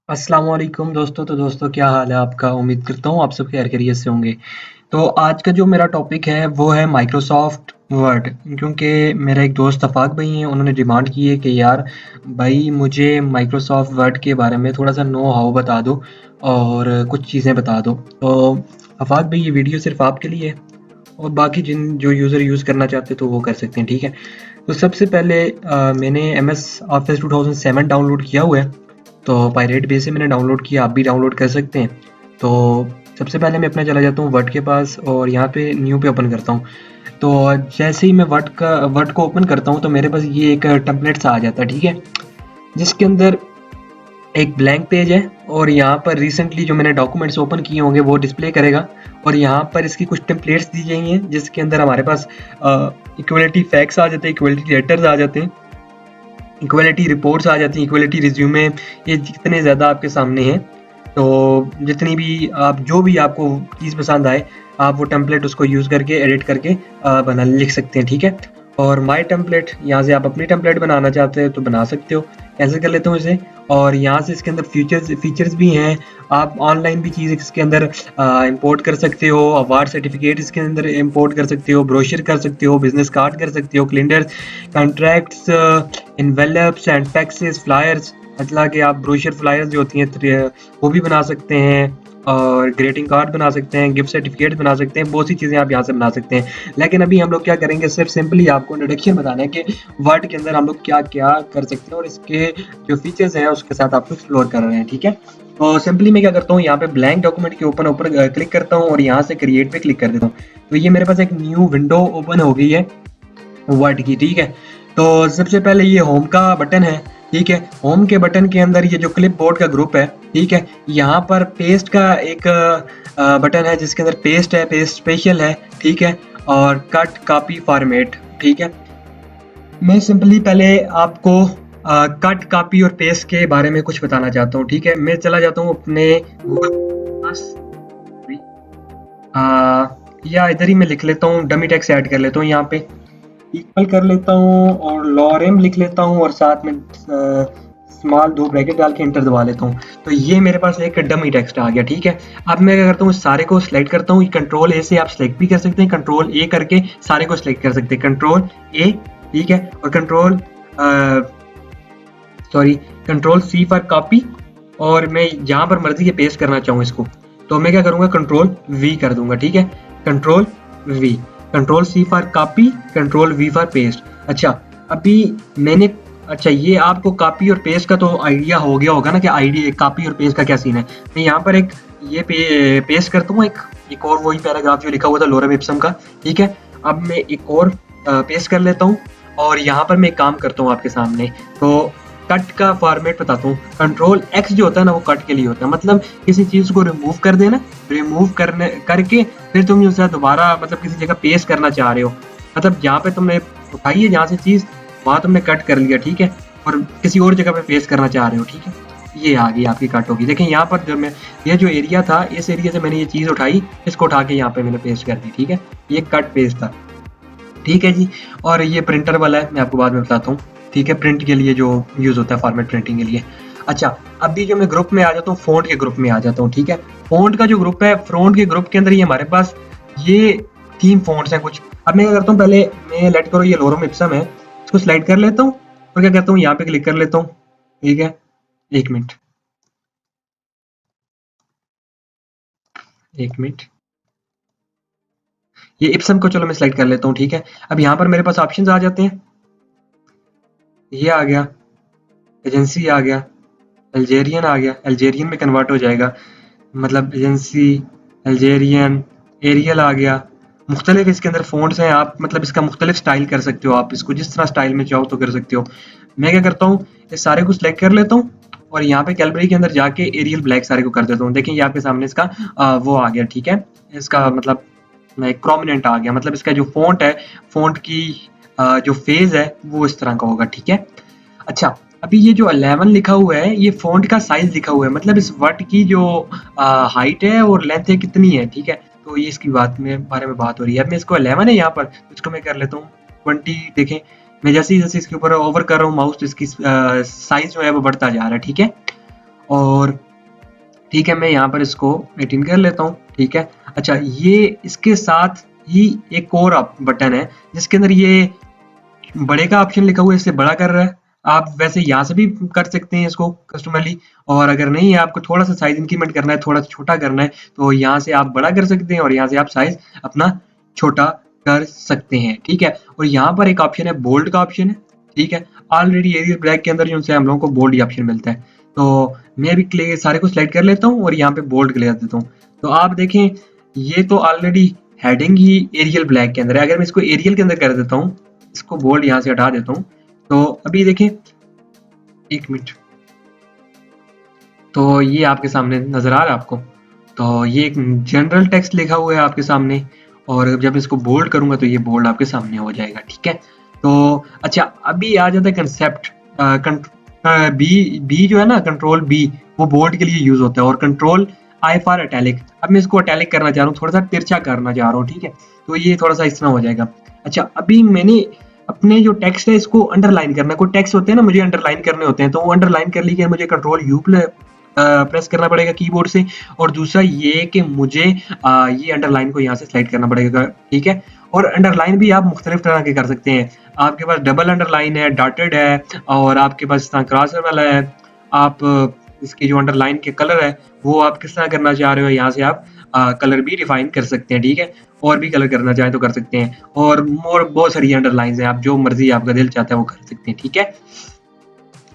अस्सलाम वालेकुम दोस्तों। तो दोस्तों, क्या हाल है आपका? उम्मीद करता हूँ आप सब खैर खैरियत से होंगे। तो आज का जो मेरा टॉपिक है वो है माइक्रोसॉफ्ट वर्ड। क्योंकि मेरा एक दोस्त आफाक भाई हैं, उन्होंने डिमांड की है कि यार भाई मुझे माइक्रोसॉफ्ट वर्ड के बारे में थोड़ा सा नो हाउ बता दो और कुछ चीज़ें बता दो। तो आफाक भाई, ये वीडियो सिर्फ आपके लिए है और बाकी जिन जो यूज़र यूज़ करना चाहते हैं तो वो कर सकते हैं, ठीक है। तो सबसे पहले मैंने एम एस ऑफिस 2007 डाउनलोड किया हुआ है। तो पायरेट बे से मैंने डाउनलोड किया, आप भी डाउनलोड कर सकते हैं। तो सबसे पहले मैं अपना चला जाता हूँ वर्ड के पास और यहाँ पे न्यू पे ओपन करता हूँ। तो जैसे ही मैं वर्ड को ओपन करता हूँ तो मेरे पास ये एक टेम्पलेट सा आ जाता है, ठीक है, जिसके अंदर एक ब्लैंक पेज है और यहाँ पर रिसेंटली जो मैंने डॉक्यूमेंट्स ओपन किए होंगे वो डिस्प्ले करेगा। और यहाँ पर इसकी कुछ टेम्पलेट्स दी गई हैं जिसके अंदर हमारे पास इक्वलिटी फैक्ट्स आ जाते हैं, इक्वलिटी लेटर्स आ जाते हैं, इक्वलिटी रिपोर्ट्स आ जाती हैं, इक्वलिटी रिज्यूमे। ये जितने ज़्यादा आपके सामने हैं, तो जितनी भी आप जो भी आपको चीज़ पसंद आए आप वो टेम्पलेट उसको यूज़ करके एडिट करके बना लिख सकते हैं, ठीक है। और माय टेम्पलेट, यहाँ से आप अपनी टेम्पलेट बनाना चाहते हैं तो बना सकते हो। कैंसिल कर लेता हूँ इसे। और यहाँ से इसके अंदर फीचर्स भी हैं। आप ऑनलाइन भी चीज़ इसके अंदर इंपोर्ट कर सकते हो, अवार्ड सर्टिफिकेट इसके अंदर इंपोर्ट कर सकते हो, ब्रोशर कर सकते हो, बिजनेस कार्ड कर सकते हो, calendar, contracts, envelopes and packs, flyers, मतलब कि आप ब्रोशर फ्लायर्स जो होती हैं वो भी बना सकते हैं। और ग्रीटिंग कार्ड बना सकते हैं, गिफ्ट सर्टिफिकेट बना सकते हैं, बहुत सी चीज़ें आप यहाँ से बना सकते हैं। लेकिन अभी हम लोग क्या करेंगे, सिर्फ सिंपली आपको इंट्रोडक्शन बताना है कि वर्ड के अंदर हम लोग क्या क्या कर सकते हैं और इसके जो फीचर्स हैं उसके साथ आपको एक्सप्लोर कर रहे हैं, ठीक है। तो सिंपली मैं क्या करता हूँ, यहाँ पे ब्लैंक डॉक्यूमेंट के ऊपर ऊपर क्लिक करता हूँ और यहाँ से क्रिएट पे क्लिक कर देता हूँ। तो ये मेरे पास एक न्यू विंडो ओपन हो गई है वर्ड की, ठीक है। तो सबसे पहले ये होम का बटन है, ठीक है। होम के बटन के अंदर ये जो क्लिप बोर्ड का ग्रुप है, ठीक है, यहाँ पर पेस्ट का एक बटन है जिसके अंदर पेस्ट है, पेस्ट स्पेशल है, ठीक है, और कट कॉपी फॉर्मेट, ठीक है। मैं सिंपली पहले आपको कट कॉपी और पेस्ट के बारे में कुछ बताना चाहता हूँ, ठीक है। मैं चला जाता हूँ अपने गूगल पास, या इधर ही मैं लिख लेता हूँ, डमी टेक्स्ट ऐड कर लेता हूँ, यहाँ पे इक्वल कर लेता हूँ और लॉरेम लिख लेता हूँ और साथ में स्मॉल दो ब्रैकेट डाल के इंटर दबा लेता हूँ। तो ये मेरे पास एक डमी टेक्स्ट आ गया, ठीक है। अब मैं क्या करता हूँ, सारे को सिलेक्ट करता हूँ। कंट्रोल ए से आप सिलेक्ट भी कर सकते हैं, कंट्रोल ए करके सारे को सिलेक्ट कर सकते हैं, कंट्रोल ए, ठीक है। और कंट्रोल सी फॉर कॉपी। और मैं जहां पर मर्जी के पेस्ट करना चाहूँ इसको, तो मैं क्या करूंगा, कंट्रोल वी कर दूंगा, ठीक है। Control V, control C for copy, control V for paste. अच्छा, अभी मैंने, अच्छा, ये आपको कॉपी और पेस्ट का तो आइडिया हो गया होगा ना कि आइडिया कॉपी और पेस्ट का क्या सीन है। मैं यहाँ पर एक ये पेस्ट करता हूँ, एक और वही पैराग्राफ जो लिखा हुआ था लोरेम इप्सम का, ठीक है। अब मैं एक और पेस्ट कर लेता हूँ और यहाँ पर मैं एक काम करता हूँ आपके सामने। तो कट का फॉर्मेट बताता हूँ। कंट्रोल एक्स जो होता है ना, वो कट के लिए होता है, मतलब किसी चीज को रिमूव कर देना, रिमूव करने करके फिर तुम उसे दोबारा मतलब किसी जगह पेस्ट करना चाह रहे हो, मतलब जहाँ पे तुमने उठाई है जहाँ से चीज, वहां तुमने कट कर लिया, ठीक है, और किसी और जगह पे पेस्ट करना चाह रहे हो, ठीक है। ये आ गई आपकी कट होगी। देखिए यहाँ पर जो मैं, ये जो एरिया था, इस एरिया से मैंने ये चीज उठाई, इसको उठा के यहाँ पे मैंने पेस्ट कर दी, ठीक है। ये कट पेस्ट था, ठीक है जी। और ये प्रिंटर वाला है, मैं आपको बाद में बताता हूँ, ठीक है, प्रिंट के लिए जो यूज होता है, फॉर्मेट प्रिंटिंग के लिए। अच्छा, अभी जो मैं ग्रुप में आ जाता हूँ, फ़ॉन्ट के ग्रुप में आ जाता हूँ, ठीक है। फ़ॉन्ट का जो ग्रुप है, फ़ॉन्ट के ग्रुप के अंदर ये हमारे पास ये 3 फ़ॉन्ट्स हैं कुछ। अब मैं क्या करता हूँ, पहले मैं लेट करो, ये लोरेम इप्सम है, इसको स्लाइड कर लेता हूँ और क्या करता हूँ, यहाँ पे क्लिक कर लेता हूँ, ठीक है। 1 मिनट, 1 मिनट, ये इप्सम को चलो मैं स्लाइड कर लेता हूँ, ठीक है। अब यहाँ पर मेरे पास ऑप्शंस आ जाते हैं, ये आ गया, एजेंसी आ गया, अल्जेरियन आ गया, अल्जेरियन में कन्वर्ट हो जाएगा, मतलब एजेंसी, अल्जेरियन, एरियल आ गया। मुख्तलिफ इसके अंदर फ़ॉन्ट्स हैं, आप मतलब इसका मुख्तलिफ स्टाइल कर सकते हो, आप इसको जिस तरह स्टाइल में चाहो तो कर सकते हो। मैं क्या करता हूँ, इस सारे को सिलेक्ट कर लेता हूँ और यहाँ पे कैलबरी के अंदर जाके एरियल ब्लैक सारे को कर देता हूँ। देखिए ये आपके सामने इसका वो आ गया, ठीक है। इसका मतलब एक प्रोमिनेंट आ गया, मतलब इसका जो फ़ॉन्ट है, फ़ॉन्ट की जो फेज़ है वो इस तरह का होगा, ठीक है। अच्छा, अभी ये जो 11 लिखा हुआ है, ये फ़ॉन्ट का साइज़ लिखा हुआ है, मतलब इस वर्ड की जो हाइट है और लेंथ है कितनी है, ठीक है। तो ये इसकी बारे में बात हो रही है। अब मैं इसको 11 है यहाँ पर, इसको मैं कर लेता हूँ 20। देखें, मैं जैसे ही इसके ऊपर ओवर कर रहा हूँ माउस, तो इसकी साइज़ जो है वो बढ़ता जा रहा है, ठीक है। और ठीक है, मैं यहाँ पर इसको 18 कर लेता हूँ। ठीक है, अच्छा ये इसके साथ ही एक और बटन है जिसके अंदर ये बड़े का ऑप्शन लिखा हुआ है, इससे बड़ा कर रहा है। आप वैसे यहाँ से भी कर सकते हैं इसको कस्टमरली, और अगर नहीं है आपको थोड़ा सा साइज इंक्रीमेंट करना है, थोड़ा सा छोटा करना है, तो यहाँ से आप बड़ा कर सकते हैं और यहाँ से आप साइज अपना छोटा कर सकते हैं। ठीक है, और यहाँ पर एक ऑप्शन है बोल्ड का ऑप्शन है। ठीक है, ऑलरेडी एरियल ब्लैक के अंदर जो है हम लोगों को बोल्ड ही ऑप्शन मिलता है, तो मैं भी सारे को सिलेक्ट कर लेता हूँ और यहाँ पे बोल्ड कर देता हूँ। तो आप देखें ये तो ऑलरेडी हेडिंग ही एरियल ब्लैक के अंदर है। अगर मैं इसको एरियल के अंदर कर देता हूँ, इसको बोल्ड यहाँ से हटा देता हूँ, तो अभी देखें, एक मिनट, तो ये आपके सामने नजर आ रहा है आपको। तो ये एक जनरल टेक्स्ट लिखा हुआ है आपके सामने, और जब इसको बोल्ड करूंगा तो ये बोल्ड आपके सामने हो जाएगा। ठीक है, तो अच्छा अभी आ जाता है कंसेप्ट। बी जो है ना, कंट्रोल बी, वो बोल्ड के लिए यूज होता है, और कंट्रोल आई फॉर अटैलिक। अब मैं इसको अटैलिक करना चाह रहा हूँ, थोड़ा सा तिरछा करना चाह रहा हूँ। ठीक है, तो ये थोड़ा सा इस तरह हो जाएगा। अच्छा अभी मैंने अपने जो टेक्स्ट है इसको अंडरलाइन करना है। कोई टेक्स्ट होते हैं ना, मुझे अंडरलाइन करने होते हैं, तो वो अंडरलाइन कर लिए मुझे कंट्रोल यू प्रेस करना पड़ेगा कीबोर्ड से, और दूसरा ये कि मुझे ये अंडरलाइन को यहाँ से स्लाइड करना पड़ेगा। ठीक है, और अंडरलाइन भी आप मुख्तलिफ तरह के कर सकते हैं। आपके पास डबल अंडरलाइन है, डॉटेड है, और आपके पास इस तरह क्रॉसर वाला है। आप इसकी जो अंडरलाइन के कलर है वो आप किस तरह करना चाह रहे हो, यहाँ से आप कलर भी डिफाइन कर सकते हैं। ठीक है, और भी कलर करना चाहें तो कर सकते हैं, और मोर बहुत सारी अंडरलाइंस हैं, आप जो मर्जी आपका दिल चाहता है वो कर सकते हैं। ठीक है,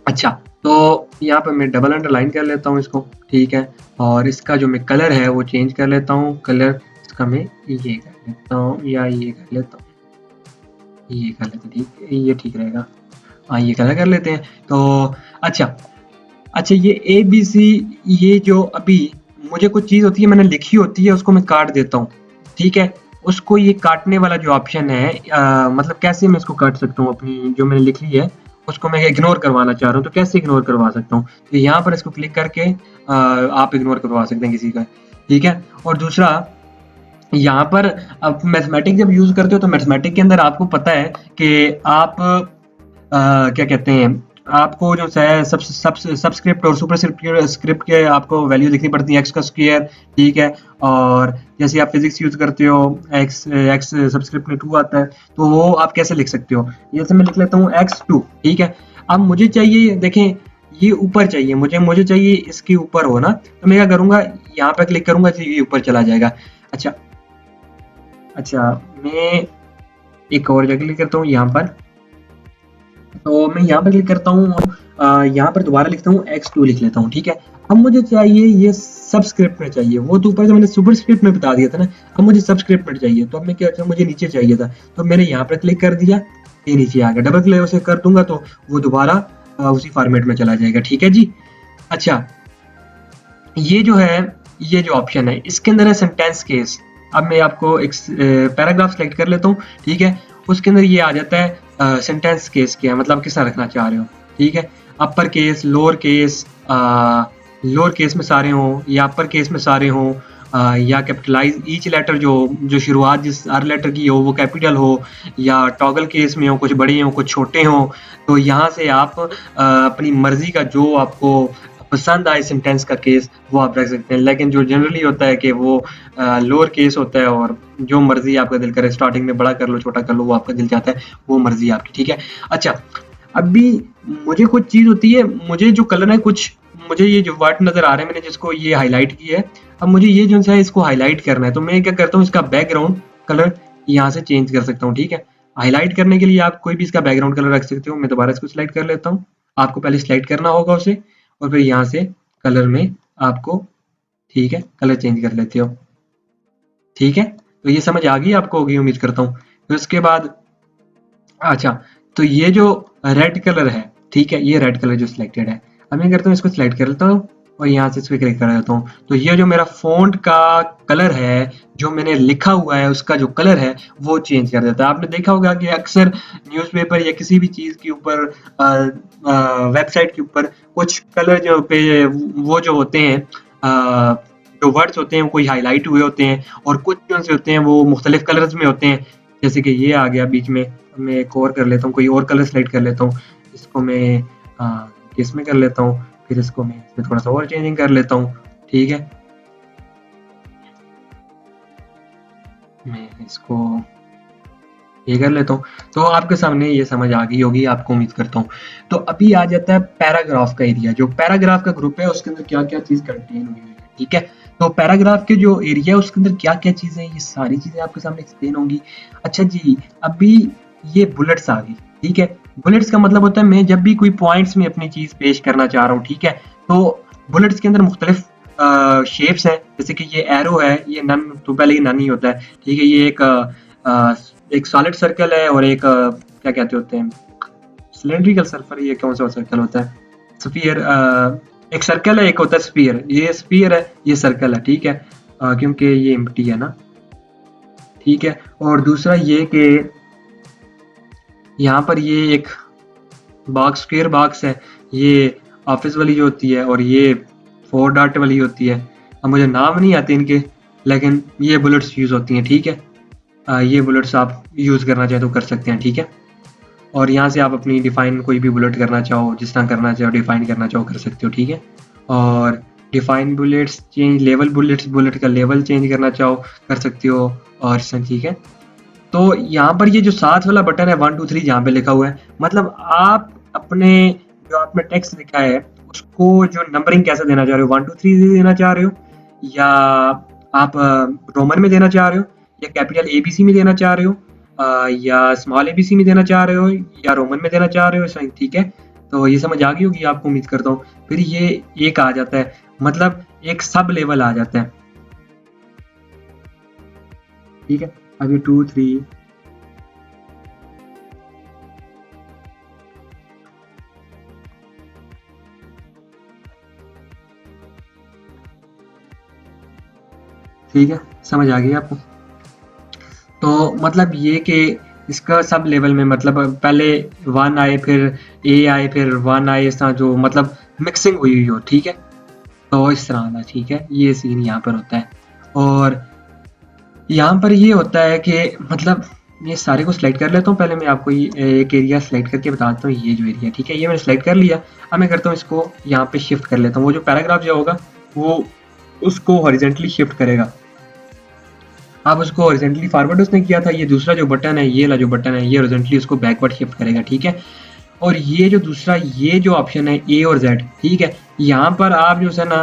अच्छा तो यहाँ पर मैं डबल अंडरलाइन कर लेता हूँ इसको। ठीक है, और इसका जो मैं कलर है वो चेंज कर लेता हूँ। कलर इसका मैं ये कर लेता हूँ, या ये कर लेता हूँ, ये कर लेते हैं। ठीक है, ये ठीक रहेगा। हाँ, ये कलर कर लेते हैं। तो अच्छा ये ए बी सी, ये जो अभी मुझे कुछ चीज़ होती है मैंने लिखी होती है, उसको मैं काट देता हूँ। ठीक है, उसको ये काटने वाला जो ऑप्शन है, मतलब कैसे मैं इसको काट सकता हूँ, अपनी जो मैंने लिख ली है उसको मैं इग्नोर करवाना चाह रहा हूँ, तो कैसे इग्नोर करवा सकता हूँ? तो यहाँ पर इसको क्लिक करके आप इग्नोर करवा सकते हैं किसी का। ठीक है, और दूसरा यहाँ पर अब मैथमेटिक जब यूज करते हो तो मैथमेटिक के अंदर आपको पता है कि आप क्या कहते हैं, आपको जो है सबस्क्रिप्ट और सुपर स्क्रिप्ट के आपको वैल्यू लिखनी पड़ती है, एक्स का स्क्वायर। ठीक है, और जैसे आप फिजिक्स यूज करते हो, एक्स एक्स सबस्क्रिप्ट में 2 आता है, तो वो आप कैसे लिख सकते हो? जैसे मैं लिख लेता हूँ x2। ठीक है, अब मुझे चाहिए, देखें ये ऊपर चाहिए, मुझे चाहिए इसके ऊपर हो ना, तो मैं क्या करूंगा, यहाँ पे क्लिक करूंगा तो ये ऊपर चला जाएगा। अच्छा अच्छा मैं एक और जगह क्लिक करता हूँ यहाँ पर, तो मैं यहाँ पर क्लिक करता हूँ, यहाँ पर दोबारा लिखता हूँ x2 लिख लेता हूँ। ठीक है, अब मुझे चाहिए ये सबस्क्रिप्ट में चाहिए, वो तो ऊपर से मैंने सुपर स्क्रिप्ट में बता दिया था ना, अब मुझे सबस्क्रिप्ट में चाहिए, तो अब मैं क्या करूँ, मुझे नीचे चाहिए था, तो मैंने यहाँ पर क्लिक कर दिया, ये नीचे आ गया। डबल क्लिक उसे कर दूंगा तो वो दोबारा उसी फॉर्मेट में चला जाएगा। ठीक है जी, अच्छा ये जो है, ये जो ऑप्शन है इसके अंदर है सेंटेंस केस। अब मैं आपको एक पैराग्राफ सेलेक्ट कर लेता हूँ। ठीक है, उसके अंदर ये आ जाता है सेंटेंस केस क्या है, मतलब किस तरह रखना चाह रहे हो। ठीक है, अपर केस, लोअर केस में सारे हों, या अपर केस में सारे हों, या कैपिटलाइज ईच लेटर जो शुरुआत जिस हर लेटर की हो वो कैपिटल हो, या टॉगल केस में हो, कुछ बड़े हो कुछ छोटे हों। तो यहाँ से आप अपनी मर्जी का जो आपको पसंद आए सेंटेंस का केस वो आप रख सकते हैं, लेकिन जो जनरली होता है कि वो लोअर केस होता है, और जो मर्जी आपका दिल करे स्टार्टिंग में बड़ा कर लो छोटा कर लो, वो आपका दिल चाहता है, वो मर्जी आपकी। ठीक है, अच्छा अभी मुझे कुछ चीज होती है, मुझे जो कलर है कुछ, मुझे ये जो वर्ड नजर आ रहे हैं मैंने जिसको ये हाईलाइट किया है, अब मुझे ये जो है इसको हाईलाइट करना है, तो मैं क्या करता हूँ, इसका बैकग्राउंड कलर यहाँ से चेंज कर सकता हूँ। ठीक है, हाईलाइट करने के लिए आप कोई भी इसका बैकग्राउंड कलर रख सकते हो। मैं दोबारा इसको सिलेक्ट कर लेता हूँ, आपको पहले सिलेक्ट करना होगा उसे, और फिर यहाँ से कलर में आपको, ठीक है, कलर चेंज कर लेते हो। ठीक है, तो ये समझ आ गई आपको, होगी उम्मीद करता हूँ। फिर उसके बाद अच्छा, तो ये जो रेड कलर है, ठीक है, ये रेड कलर जो सिलेक्टेड है, अब मैं करता हूँ इसको सिलेक्ट कर लेता हूँ और यहाँ से इसको क्लिक कर देता हूँ, तो ये जो मेरा फॉन्ट का कलर है, जो मैंने लिखा हुआ है उसका जो कलर है वो चेंज कर देता है। आपने देखा होगा कि अक्सर न्यूज़पेपर या किसी भी चीज़ के ऊपर, वेबसाइट के ऊपर कुछ कलर जो पे वो जो होते हैं, जो वर्ड्स होते हैं वो कोई हाईलाइट हुए होते हैं, और कुछ जो से होते हैं वो मुख्तलिफ कलर्स में होते हैं, जैसे कि ये आ गया बीच में। मैं एक और कर लेता हूँ, कोई और कलर सेलेक्ट कर लेता हूँ, इसको मैं किस में कर लेता हूँ, फिर इसको मैं इसमें थोड़ा सा और चेंजिंग कर लेता हूँ, ठीक है। मैं इसको ये कर लेता हूँ। तो आपके सामने ये समझ आ गई होगी, आपको उम्मीद करता हूँ। तो अभी आ जाता है पैराग्राफ का एरिया। जो पैराग्राफ का ग्रुप है उसके अंदर क्या क्या चीज कंटेन हुई है, ठीक है। तो पैराग्राफ के जो एरिया है उसके अंदर क्या क्या चीजें हैं, ये सारी चीजें आपके सामने एक्सप्लेन होंगी। अच्छा जी, अभी ये बुलेट्स आ गई, ठीक है। बुलेट्स का मतलब होता है मैं जब भी कोई पॉइंट्स में अपनी चीज पेश करना चाह रहा हूँ, ठीक है, तो बुलेट्स के अंदर मुख्तलिफ शेप्स हैं। जैसे कि ये एरो है, ये नन, तो पहले ये नन ही होता है, ठीक है। ये एक सॉलिड सर्कल है और एक क्या कहते होते हैं, सिलेंड्रिकल सर्कल। ये कौन सा सर्कल होता है, स्फीयर। एक सर्कल है, एक होता है स्फीयर। ये स्फीयर है, ये सर्कल है, ठीक है। क्योंकि ये एम्प्टी है ना, ठीक है। और दूसरा ये कि यहाँ पर ये एक बॉक्स, स्क्वायर बॉक्स है, ये ऑफिस वाली जो होती है, और ये 4 डॉट वाली होती है। अब मुझे नाम नहीं आते इनके, लेकिन ये बुलेट्स यूज होती हैं, ठीक है। ये बुलेट्स आप यूज करना चाहे तो कर सकते हैं, ठीक है। और यहाँ से आप अपनी डिफाइन कोई भी बुलेट करना चाहो, जिस तरह करना चाहो डिफाइन करना चाहो कर सकते हो, ठीक है। और define bullets change level bullets, bullet का लेवल चेंज करना चाहो कर सकते हो, और ठीक है। तो यहाँ पर ये जो साथ वाला बटन है 1 2 3 जहाँ पे लिखा हुआ है, मतलब आप अपने जो आपने टेक्स्ट लिखा है उसको जो नंबरिंग कैसे देना चाह रहे हो, 1 2 3 देना चाह रहे हो, या आप रोमन में देना चाह रहे हो, या कैपिटल एबीसी में देना चाह रहे हो, या स्मॉल एबीसी में देना चाह रहे हो, या रोमन में देना चाह रहे हो, ऐसा, ठीक है। तो ये समझ आ गई होगी आपको, उम्मीद करता हूँ। फिर ये एक आ जाता है, मतलब एक सब लेवल आ जाता है, ठीक है। अब ये 2 3 ठीक है, समझ आ गई आपको। तो मतलब ये कि इसका सब लेवल में, मतलब पहले 1 आए, फिर ए आए, फिर 1 आए, इस तरह जो मतलब मिक्सिंग हुई हुई हो, ठीक है। तो इस तरह का, ठीक है, ये सीन यहाँ पर होता है। और यहाँ पर ये होता है कि मतलब ये सारे को सिलेक्ट कर लेता हूँ। पहले मैं आपको एक एरिया सिलेक्ट करके बताता हूँ, ये जो एरिया, ठीक है, ये मैंने सिलेक्ट कर लिया। अब मैं करता हूँ इसको यहाँ पे शिफ्ट कर लेता हूँ। वो जो पैराग्राफ जो होगा वो उसको हॉरिजेंटली शिफ्ट करेगा। आप उसको हॉरिजेंटली फॉरवर्ड उसने किया था, ये दूसरा जो बटन है, ये वाला जो बटन है, ये हॉरिजेंटली उसको बैकवर्ड शिफ्ट करेगा, ठीक है। और ये जो दूसरा ये जो ऑप्शन है ए और जेड, ठीक है, यहाँ पर आप जो है ना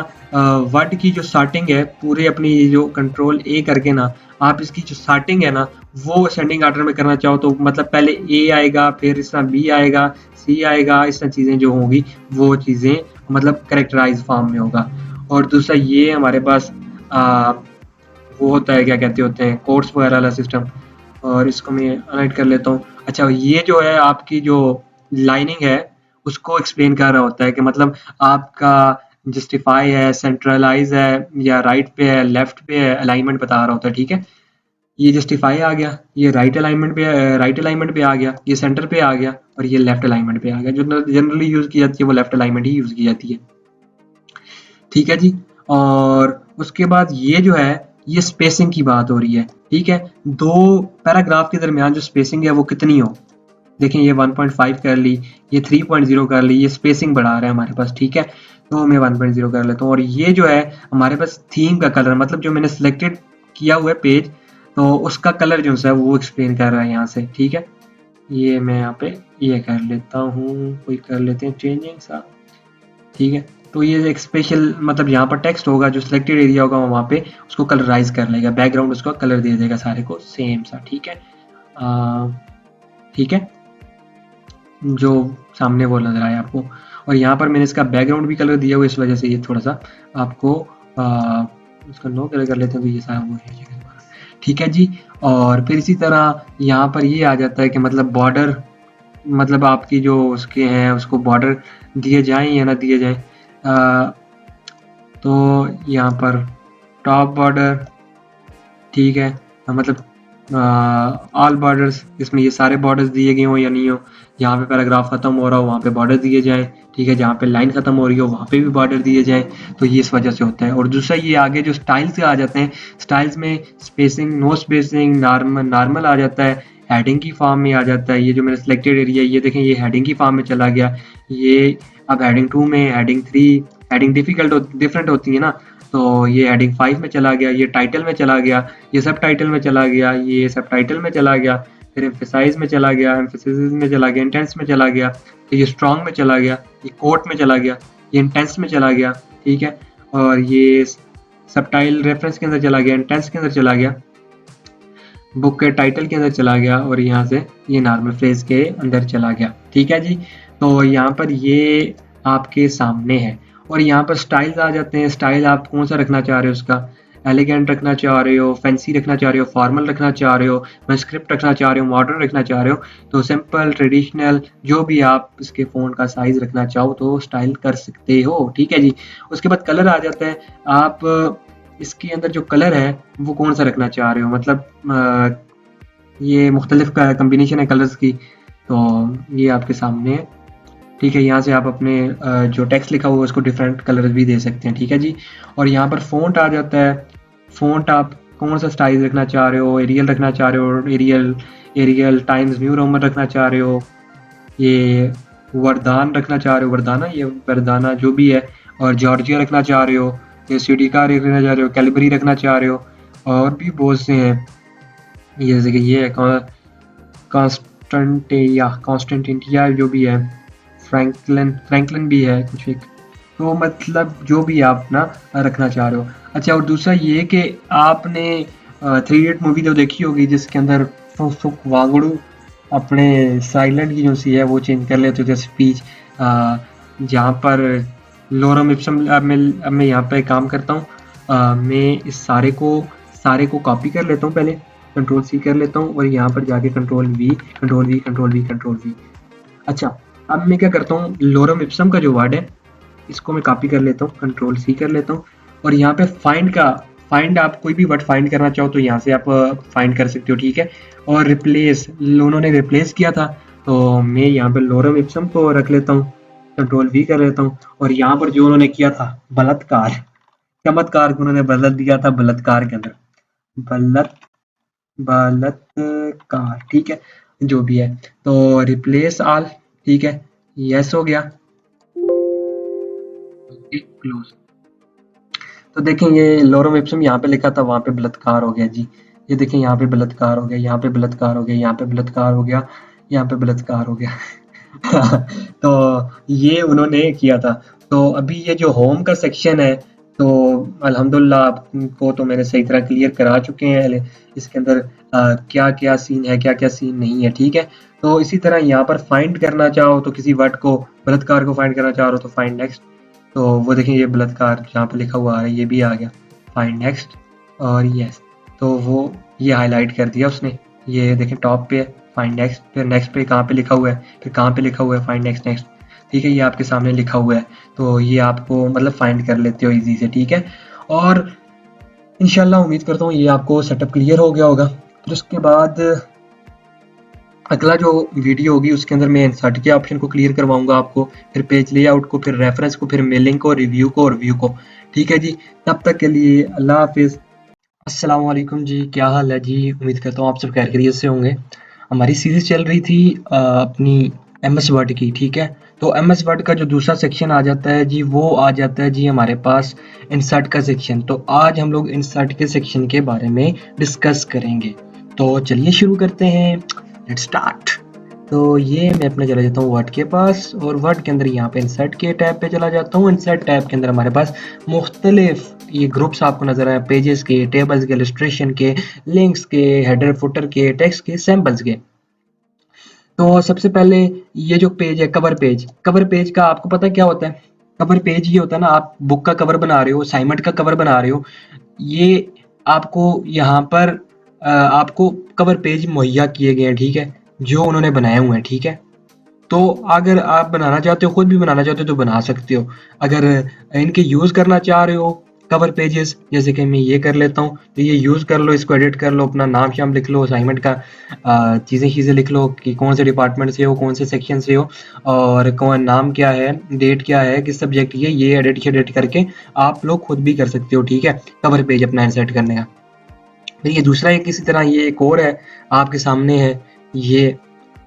वर्ड की जो स्टार्टिंग है पूरे अपनी जो कंट्रोल ए करके ना, आप इसकी जो स्टार्टिंग है ना वो सेंडिंग ऑर्डर में करना चाहो तो मतलब पहले ए आएगा, फिर इस तरह बी आएगा, सी आएगा, इस तरह चीज़ें जो होंगी वो चीज़ें मतलब करेक्टराइज फॉर्म में होगा। और दूसरा ये हमारे पास वो होता है, क्या कहते होते हैं, कोर्स वगैरह वाला सिस्टम। और इसको मैं हाइलाइट कर लेता हूँ। अच्छा, ये जो है आपकी जो लाइनिंग है उसको एक्सप्लेन कर रहा होता है कि मतलब आपका जस्टिफाई है, सेंट्रलाइज है, या राइट पे है, लेफ्ट पे है, अलाइनमेंट बता रहा होता है, ठीक है। ये जस्टिफाई आ गया, ये राइट अलाइनमेंट पे, राइट अलाइनमेंट पे आ गया, ये सेंटर पे आ गया, और ये लेफ्ट अलाइनमेंट पे आ गया। जो जनरली यूज की जाती है वो लेफ्ट अलाइनमेंट ही यूज की जाती है, ठीक है जी। और उसके बाद ये जो है ये स्पेसिंग की बात हो रही है, ठीक है। दो पैराग्राफ के दरमियान जो स्पेसिंग है वो कितनी हो, देखें ये 1.5 कर ली, ये 3.0 कर ली, ये स्पेसिंग बढ़ा रहा है हमारे पास, ठीक है। तो मैं 1.0 कर लेता हूँ। और ये जो है हमारे पास थीम का कलर, मतलब जो मैंने सिलेक्टेड किया हुआ है पेज, तो उसका कलर जो है वो एक्सप्लेन कर रहा है यहाँ से, ठीक है। ये मैं यहाँ पे ये कर लेता हूँ, कोई कर लेते हैं चेंजिंग सा, ठीक है। तो ये एक स्पेशल मतलब यहाँ पर टेक्स्ट होगा, जो सिलेक्टेड एरिया होगा वहाँ पे उसको कलराइज कर लेगा, बैकग्राउंड उसका कलर दे देगा सारे को सेम सा, ठीक है। ठीक है, जो सामने वो नजर आया आपको। और यहाँ पर मैंने इसका बैकग्राउंड भी कलर दिया हुआ, इस वजह से ये थोड़ा सा आपको उसका नो कलर कर लेते हैं, तो ये सारा वो है, ठीक है जी। और फिर इसी तरह यहाँ पर ये आ जाता है कि मतलब बॉर्डर, मतलब आपकी जो उसके हैं उसको बॉर्डर दिए जाएं या ना दिए जाएं। तो यहाँ पर टॉप बॉर्डर, ठीक है, मतलब ऑल बॉर्डर्स, इसमें ये सारे बॉर्डर्स दिए गए हो या नहीं हो, जहाँ पे पैराग्राफ खत्म हो रहा हो वहाँ पे बॉर्डर दिए जाएं, ठीक है, जहाँ पे लाइन खत्म हो रही हो वहाँ पे भी बॉर्डर दिए जाएं। तो ये इस वजह से होता है। और दूसरा ये आगे जो स्टाइल्स आ जाते हैं, स्टाइल्स में स्पेसिंग, नो स्पेसिंग, नॉर्मल आ जाता है, हेडिंग की फॉर्म में आ जाता है। ये जो मेरा सिलेक्टेड एरिया ये देखें ये हेडिंग की फॉर्म में चला गया। ये अब हेडिंग 2 में, हेडिंग 3 हेडिंग डिफरेंट होती है ना, तो ये हेडिंग 5 में चला गया, ये टाइटल में चला गया, ये सब टाइटल में चला गया, ये सब टाइटल में चला गया, फिर एम्फेसाइज में चला गया, एम्फेसिस में चला गया, इंटेंस में चला गया, ये स्ट्रॉन्ग में चला गया, ये कोट में चला गया, ये इंटेंस में चला गया, ठीक है, और ये सबटाइल रेफरेंस के अंदर चला गया, इंटेंस के अंदर चला गया, बुक के टाइटल के अंदर चला गया, और यहाँ से ये नॉर्मल फ्रेज के अंदर चला गया। ठीक है जी, तो यहाँ पर ये आपके सामने है। और यहाँ पर स्टाइल्स आ जाते हैं। स्टाइल आप कौन सा रखना चाह रहे हो, उसका एलिगेंट रखना चाह रहे हो, फैंसी रखना चाह रहे हो, फॉर्मल रखना चाह रहे हो, स्क्रिप्ट रखना चाह रहे हो, मॉडर्न रखना चाह रहे हो, तो सिंपल, ट्रेडिशनल, जो भी आप इसके फ़ोन का साइज़ रखना चाहो तो स्टाइल कर सकते हो। ठीक है जी। उसके बाद कलर आ जाता है। आप इसके अंदर जो कलर है वो कौन सा रखना चाह रहे हो, मतलब ये मुख्तलिफ कम्बिनेशन है कलर्स की, तो ये आपके सामने है। ठीक है, यहाँ से आप अपने जो टेक्स्ट लिखा हुआ है उसको डिफरेंट कलर्स भी दे सकते हैं। ठीक है जी। और यहाँ पर फ़ॉन्ट आ जाता है। फ़ॉन्ट आप कौन सा स्टाइल रखना चाह रहे हो, एरियल रखना चाह रहे हो, एरियल टाइम्स न्यू रोमन रखना चाह रहे हो, ये वर्दान रखना चाह रहे हो, वर्दाना, ये वर्दाना जो भी है, और जॉर्जिया रखना चाह रहे हो, ये सीडिका रखना चाह रहे हो, कैलिबरी रखना चाह रहे हो, और भी बहुत से हैं। जैसे कि ये है कॉन्स्टेंटिया जो भी है, फ्रैंकलिन भी है कुछ एक, तो मतलब जो भी आप ना रखना चाह रहे हो। अच्छा, और दूसरा ये कि आपने 3 इडियट मूवी तो देखी होगी जिसके अंदर फुक वांगड़ू अपने साइलेंट की जो सी है वो चेंज कर लेते थे स्पीच, जहाँ पर लोरम इप्सम। अब मैं यहाँ पे काम करता हूँ, मैं इस सारे को कॉपी कर लेता हूँ, पहले कंट्रोल सी कर लेता हूँ, और यहाँ पर जाके control V, control V, control V, control we. अच्छा, अब मैं क्या करता हूँ, लोरम इप्सम का जो वर्ड है इसको मैं कॉपी कर लेता हूँ, कंट्रोल सी कर लेता हूँ, और यहाँ पे फाइंड आप कोई भी वर्ड फाइंड करना चाहो तो यहाँ से आप फाइंड कर सकते हो। ठीक है। और रिप्लेस, उन्होंने रिप्लेस किया था, तो मैं यहाँ पे लोरम इप्सम को रख लेता हूँ, कंट्रोल वी कर लेता हूँ, और यहाँ पर जो उन्होंने किया था बलात्कार, चमत्कार को उन्होंने बदल दिया था बलात्कार के अंदर, बलात्कार। ठीक है, जो भी है, तो रिप्लेस ऑल। ठीक है, यस हो गया, क्लोज। तो देखें ये लोरम इप्सम यहाँ पे लिखा था, वहां पे बलात्कार हो गया जी। ये देखें यहाँ पे बलात्कार हो गया, यहाँ पे बलात्कार हो गया, यहाँ पे बलात्कार हो गया, यहाँ पे बलात्कार हो गया। तो ये उन्होंने किया था। तो अभी ये जो होम का सेक्शन है, तो अल्हम्दुलिल्लाह आपको तो मैंने सही तरह क्लियर करा चुके हैं इसके अंदर क्या क्या सीन है, क्या क्या सीन नहीं है। ठीक है। तो इसी तरह यहाँ पर फाइंड करना चाहो तो किसी वर्ड को, बलात्कार को फाइंड करना चाह रहे हो तो फाइंड नेक्स्ट, तो वो देखें ये बलात्कार जहाँ पे लिखा हुआ है ये भी आ गया, फाइंड नेक्स्ट, और यस, तो वो ये हाईलाइट कर दिया उसने। ये देखें टॉप पे है फाइंड नेक्स्ट, फिर नेक्स्ट पे कहाँ पे लिखा हुआ है, फिर कहाँ पे लिखा हुआ है फाइंड नेक्स्ट नेक्स्ट। ठीक है, ये आपके सामने लिखा हुआ है, तो ये आपको मतलब फाइंड कर लेते हो इजी से। ठीक है, और इंशाल्लाह उम्मीद करता हूँ ये आपको सेटअप क्लियर हो गया होगा। फिर उसके बाद अगला जो वीडियो होगी उसके अंदर मैं इंसर्ट के ऑप्शन को क्लियर करवाऊंगा आपको, फिर पेज लेआउट को, फिर रेफरेंस को, फिर मेलिंग को, रिव्यू को और व्यू को। ठीक है जी, तब तक के लिए अल्लाह हाफिज़। अस्सलाम वालेकुम जी, क्या हाल है जी? उम्मीद करता हूँ आप सब खैर खैरियत से होंगे। हमारी सीरीज चल रही थी अपनी एमएस वर्ड की। ठीक है, तो एमएस वर्ड का जो दूसरा सेक्शन आ जाता है जी, वो आ जाता है जी हमारे पास इंसर्ट का सेक्शन। तो आज हम लोग इंसर्ट के सेक्शन के बारे में डिस्कस करेंगे। तो चलिए शुरू करते हैं, लेट्स स्टार्ट। तो ये मैं अपने चला जाता हूँ वर्ड के पास, और वर्ड के अंदर यहाँ पे इंसर्ट के टैब पे चला जाता हूँ। इंसर्ट टैब के अंदर हमारे पास मुख्तलिफ ये ग्रुप्स आपको नजर आए, पेजेस के, टेबल्स के, इलस्ट्रेशन के, लिंक्स के, हेडर फुटर के, टेक्स्ट के, सैंपल्स के। तो सबसे पहले ये जो पेज है कवर पेज, कवर पेज का आपको पता है क्या होता है? कवर पेज ये होता है ना, आप बुक का कवर बना रहे हो, असाइनमेंट का कवर बना रहे हो, ये आपको यहाँ पर आपको कवर पेज मुहैया किए गए हैं। ठीक है, जो उन्होंने बनाए हुए हैं। ठीक है, तो अगर आप बनाना चाहते हो, खुद भी बनाना चाहते हो तो बना सकते हो। अगर इनके यूज़ करना चाह रहे हो कवर पेजेस, जैसे कि मैं ये कर लेता हूँ, तो ये यूज़ कर लो, इसको एडिट कर लो, अपना नाम शाम लिख लो, असाइनमेंट का चीज़ें लिख लो कि कौन से डिपार्टमेंट से हो, कौन से सेक्शन से हो, और कौन नाम क्या है, डेट क्या है, किस सब्जेक्ट की है, ये एडिट करके आप लोग खुद भी कर सकते हो। ठीक है, कवर पेज अपना इंसर्ट करने का। फिर ये दूसरा एक इसी तरह ये एक और है आपके सामने है, ये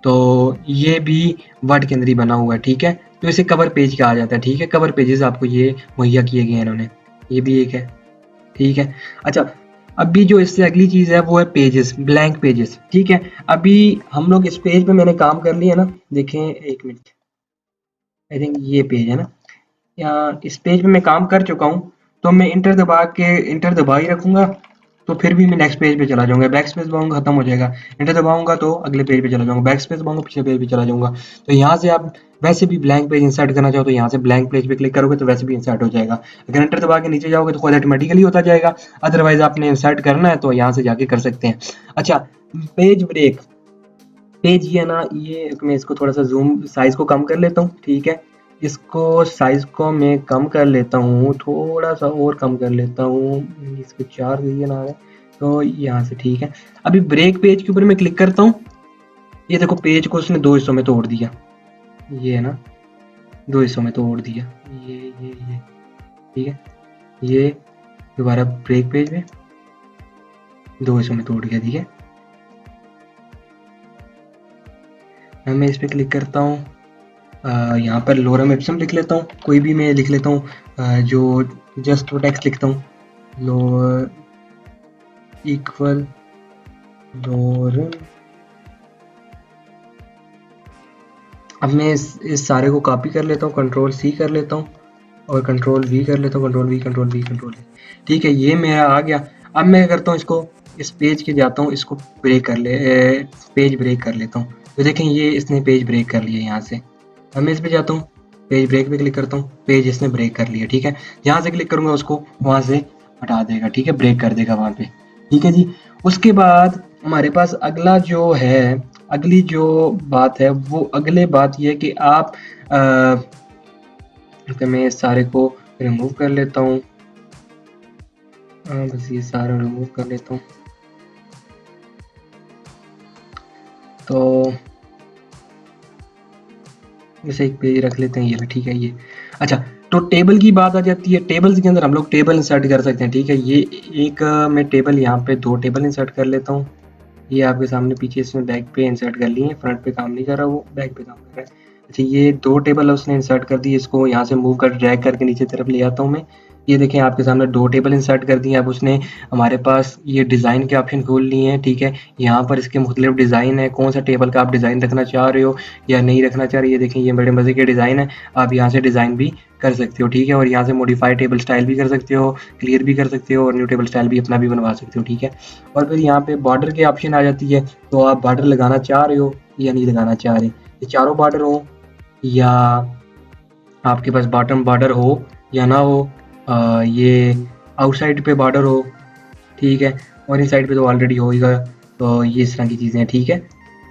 तो ये भी वर्ड के अंदर ही बना हुआ है, ठीक है। तो इसे कवर पेज कहा जाता है, ठीक है। कवर पेजेस आपको ये मुहैया किए गए हैं इन्होंने, ये भी एक है, ठीक है। अच्छा, अभी जो इससे अगली चीज़ है वो है पेजेस, ब्लैंक पेजेस, ठीक है। अभी हम लोग इस पेज पे मैंने काम कर लिया ना, देखें एक मिनट, आई थिंक ये पेज है ना, या इस पेज पे मैं काम कर चुका हूँ। तो मैं इंटर दबा ही रखूंगा, तो फिर भी मैं नेक्स्ट पेज पे चला जाऊंगा। बैक स्पेस दबाऊंगा, खत्म हो जाएगा। इंटर दबाऊंगा तो अगले पेज पे चला जाऊंगा, बैक स्पेस दबाऊंगा, पिछले पेज पे चला जाऊंगा। तो यहाँ से आप वैसे भी ब्लैंक पेज इंसर्ट करना चाहो तो यहाँ से ब्लैंक पेज पे क्लिक करोगे तो वैसे भी इंसर्ट हो जाएगा। अगर इंटर दबा के नीचे जाओगे तो खुद ऑटोमेटिकली होता जाएगा। अदरवाइज आपने इंसर्ट करना है तो यहाँ से जाके कर सकते हैं। अच्छा, पेज ब्रेक, पेज ये है ना, ये मैं इसको थोड़ा सा जूम साइज को कम कर लेता हूँ, ठीक है। इसको साइज को मैं कम कर लेता हूँ, थोड़ा सा और कम कर लेता हूँ, इसको 4 रीजन आ रहा है, तो यहाँ से ठीक है। अभी ब्रेक पेज के ऊपर मैं क्लिक करता हूँ, ये देखो पेज को उसने 2 हिस्सों में तोड़ दिया, ये है ना, 2 हिस्सों में तोड़ दिया, ये ठीक है। ये दोबारा ब्रेक पेज में 2 हिस्सों में तोड़ दिया, ठीक है। अब मैं इस पे क्लिक करता हूँ, यहाँ पर लोरम इप्सम लिख लेता हूँ, कोई भी मैं लिख लेता हूँ, जो जस्ट वो टेक्स्ट लिखता हूँ, लोअर इक्वल लोरम। अब मैं इस सारे को कॉपी कर लेता हूँ, कंट्रोल सी कर लेता हूँ और कंट्रोल वी कर लेता हूँ, control V control V control we, ठीक है। ये मेरा आ गया। अब मैं करता हूँ इसको, इस पेज के जाता हूँ, इसको ब्रेक कर ले, पेज ब्रेक कर लेता हूँ। तो देखें ये इसने पेज ब्रेक कर लिया यहाँ से। अब मैं इस पे जाता हूँ, पेज ब्रेक पे क्लिक करता हूँ, पेज इसने ब्रेक कर लिया, ठीक है। जहाँ से क्लिक करूँगा उसको वहाँ से हटा देगा, ठीक है, ब्रेक कर देगा वहाँ पे, ठीक है जी। उसके बाद हमारे पास अगला जो है, अगली जो बात है वो अगले बात ये है कि आप मैं इस सारे को रिमूव कर लेता हूँ, बस ये सारा रिमूव कर लेता हूँ। तो इसे एक पेज रख लेते हैं, ये ठीक है ये। अच्छा, तो टेबल की बात आ जाती है। टेबल्स के अंदर हम लोग टेबल इंसर्ट कर सकते हैं, ठीक है। ये एक मैं टेबल यहाँ पे 2 टेबल इंसर्ट कर लेता हूँ। ये आपके सामने पीछे इसमें बैक पे इंसर्ट कर लिए हैं, फ्रंट पे काम नहीं कर रहा, वो बैक पे काम कर रहा है। अच्छा, ये 2 टेबल उसने इंसर्ट कर दी, इसको यहाँ से मूव कर ड्रैग करके नीचे तरफ ले आता हूँ मैं। ये देखें आपके सामने 2 टेबल इंसर्ट कर दिए। अब उसने हमारे पास ये डिज़ाइन के ऑप्शन खोल लिए हैं, ठीक है। यहाँ पर इसके मुख्तलिफ डिज़ाइन है, कौन सा टेबल का आप डिज़ाइन रखना चाह रहे हो या नहीं रखना चाह रहे। ये देखें ये बड़े मज़े के डिज़ाइन है, आप यहाँ से डिज़ाइन भी कर सकते हो, ठीक है। और यहाँ से मॉडिफाई टेबल स्टाइल भी कर सकते हो, क्लियर भी कर सकते हो और न्यू टेबल स्टाइल भी अपना भी बनवा सकते हो, ठीक है। और फिर यहाँ पे बॉर्डर के ऑप्शन आ जाती है, तो आप बॉर्डर लगाना चाह रहे हो या नहीं लगाना चाह रहे। ये चारों बॉर्डर हो या आपके पास बॉटम बॉर्डर हो या ना हो, ये आउटसाइड पे बॉर्डर हो, ठीक है, और इन साइड पे तो ऑलरेडी होगा। तो ये इस तरह की चीज़ें हैं, ठीक है।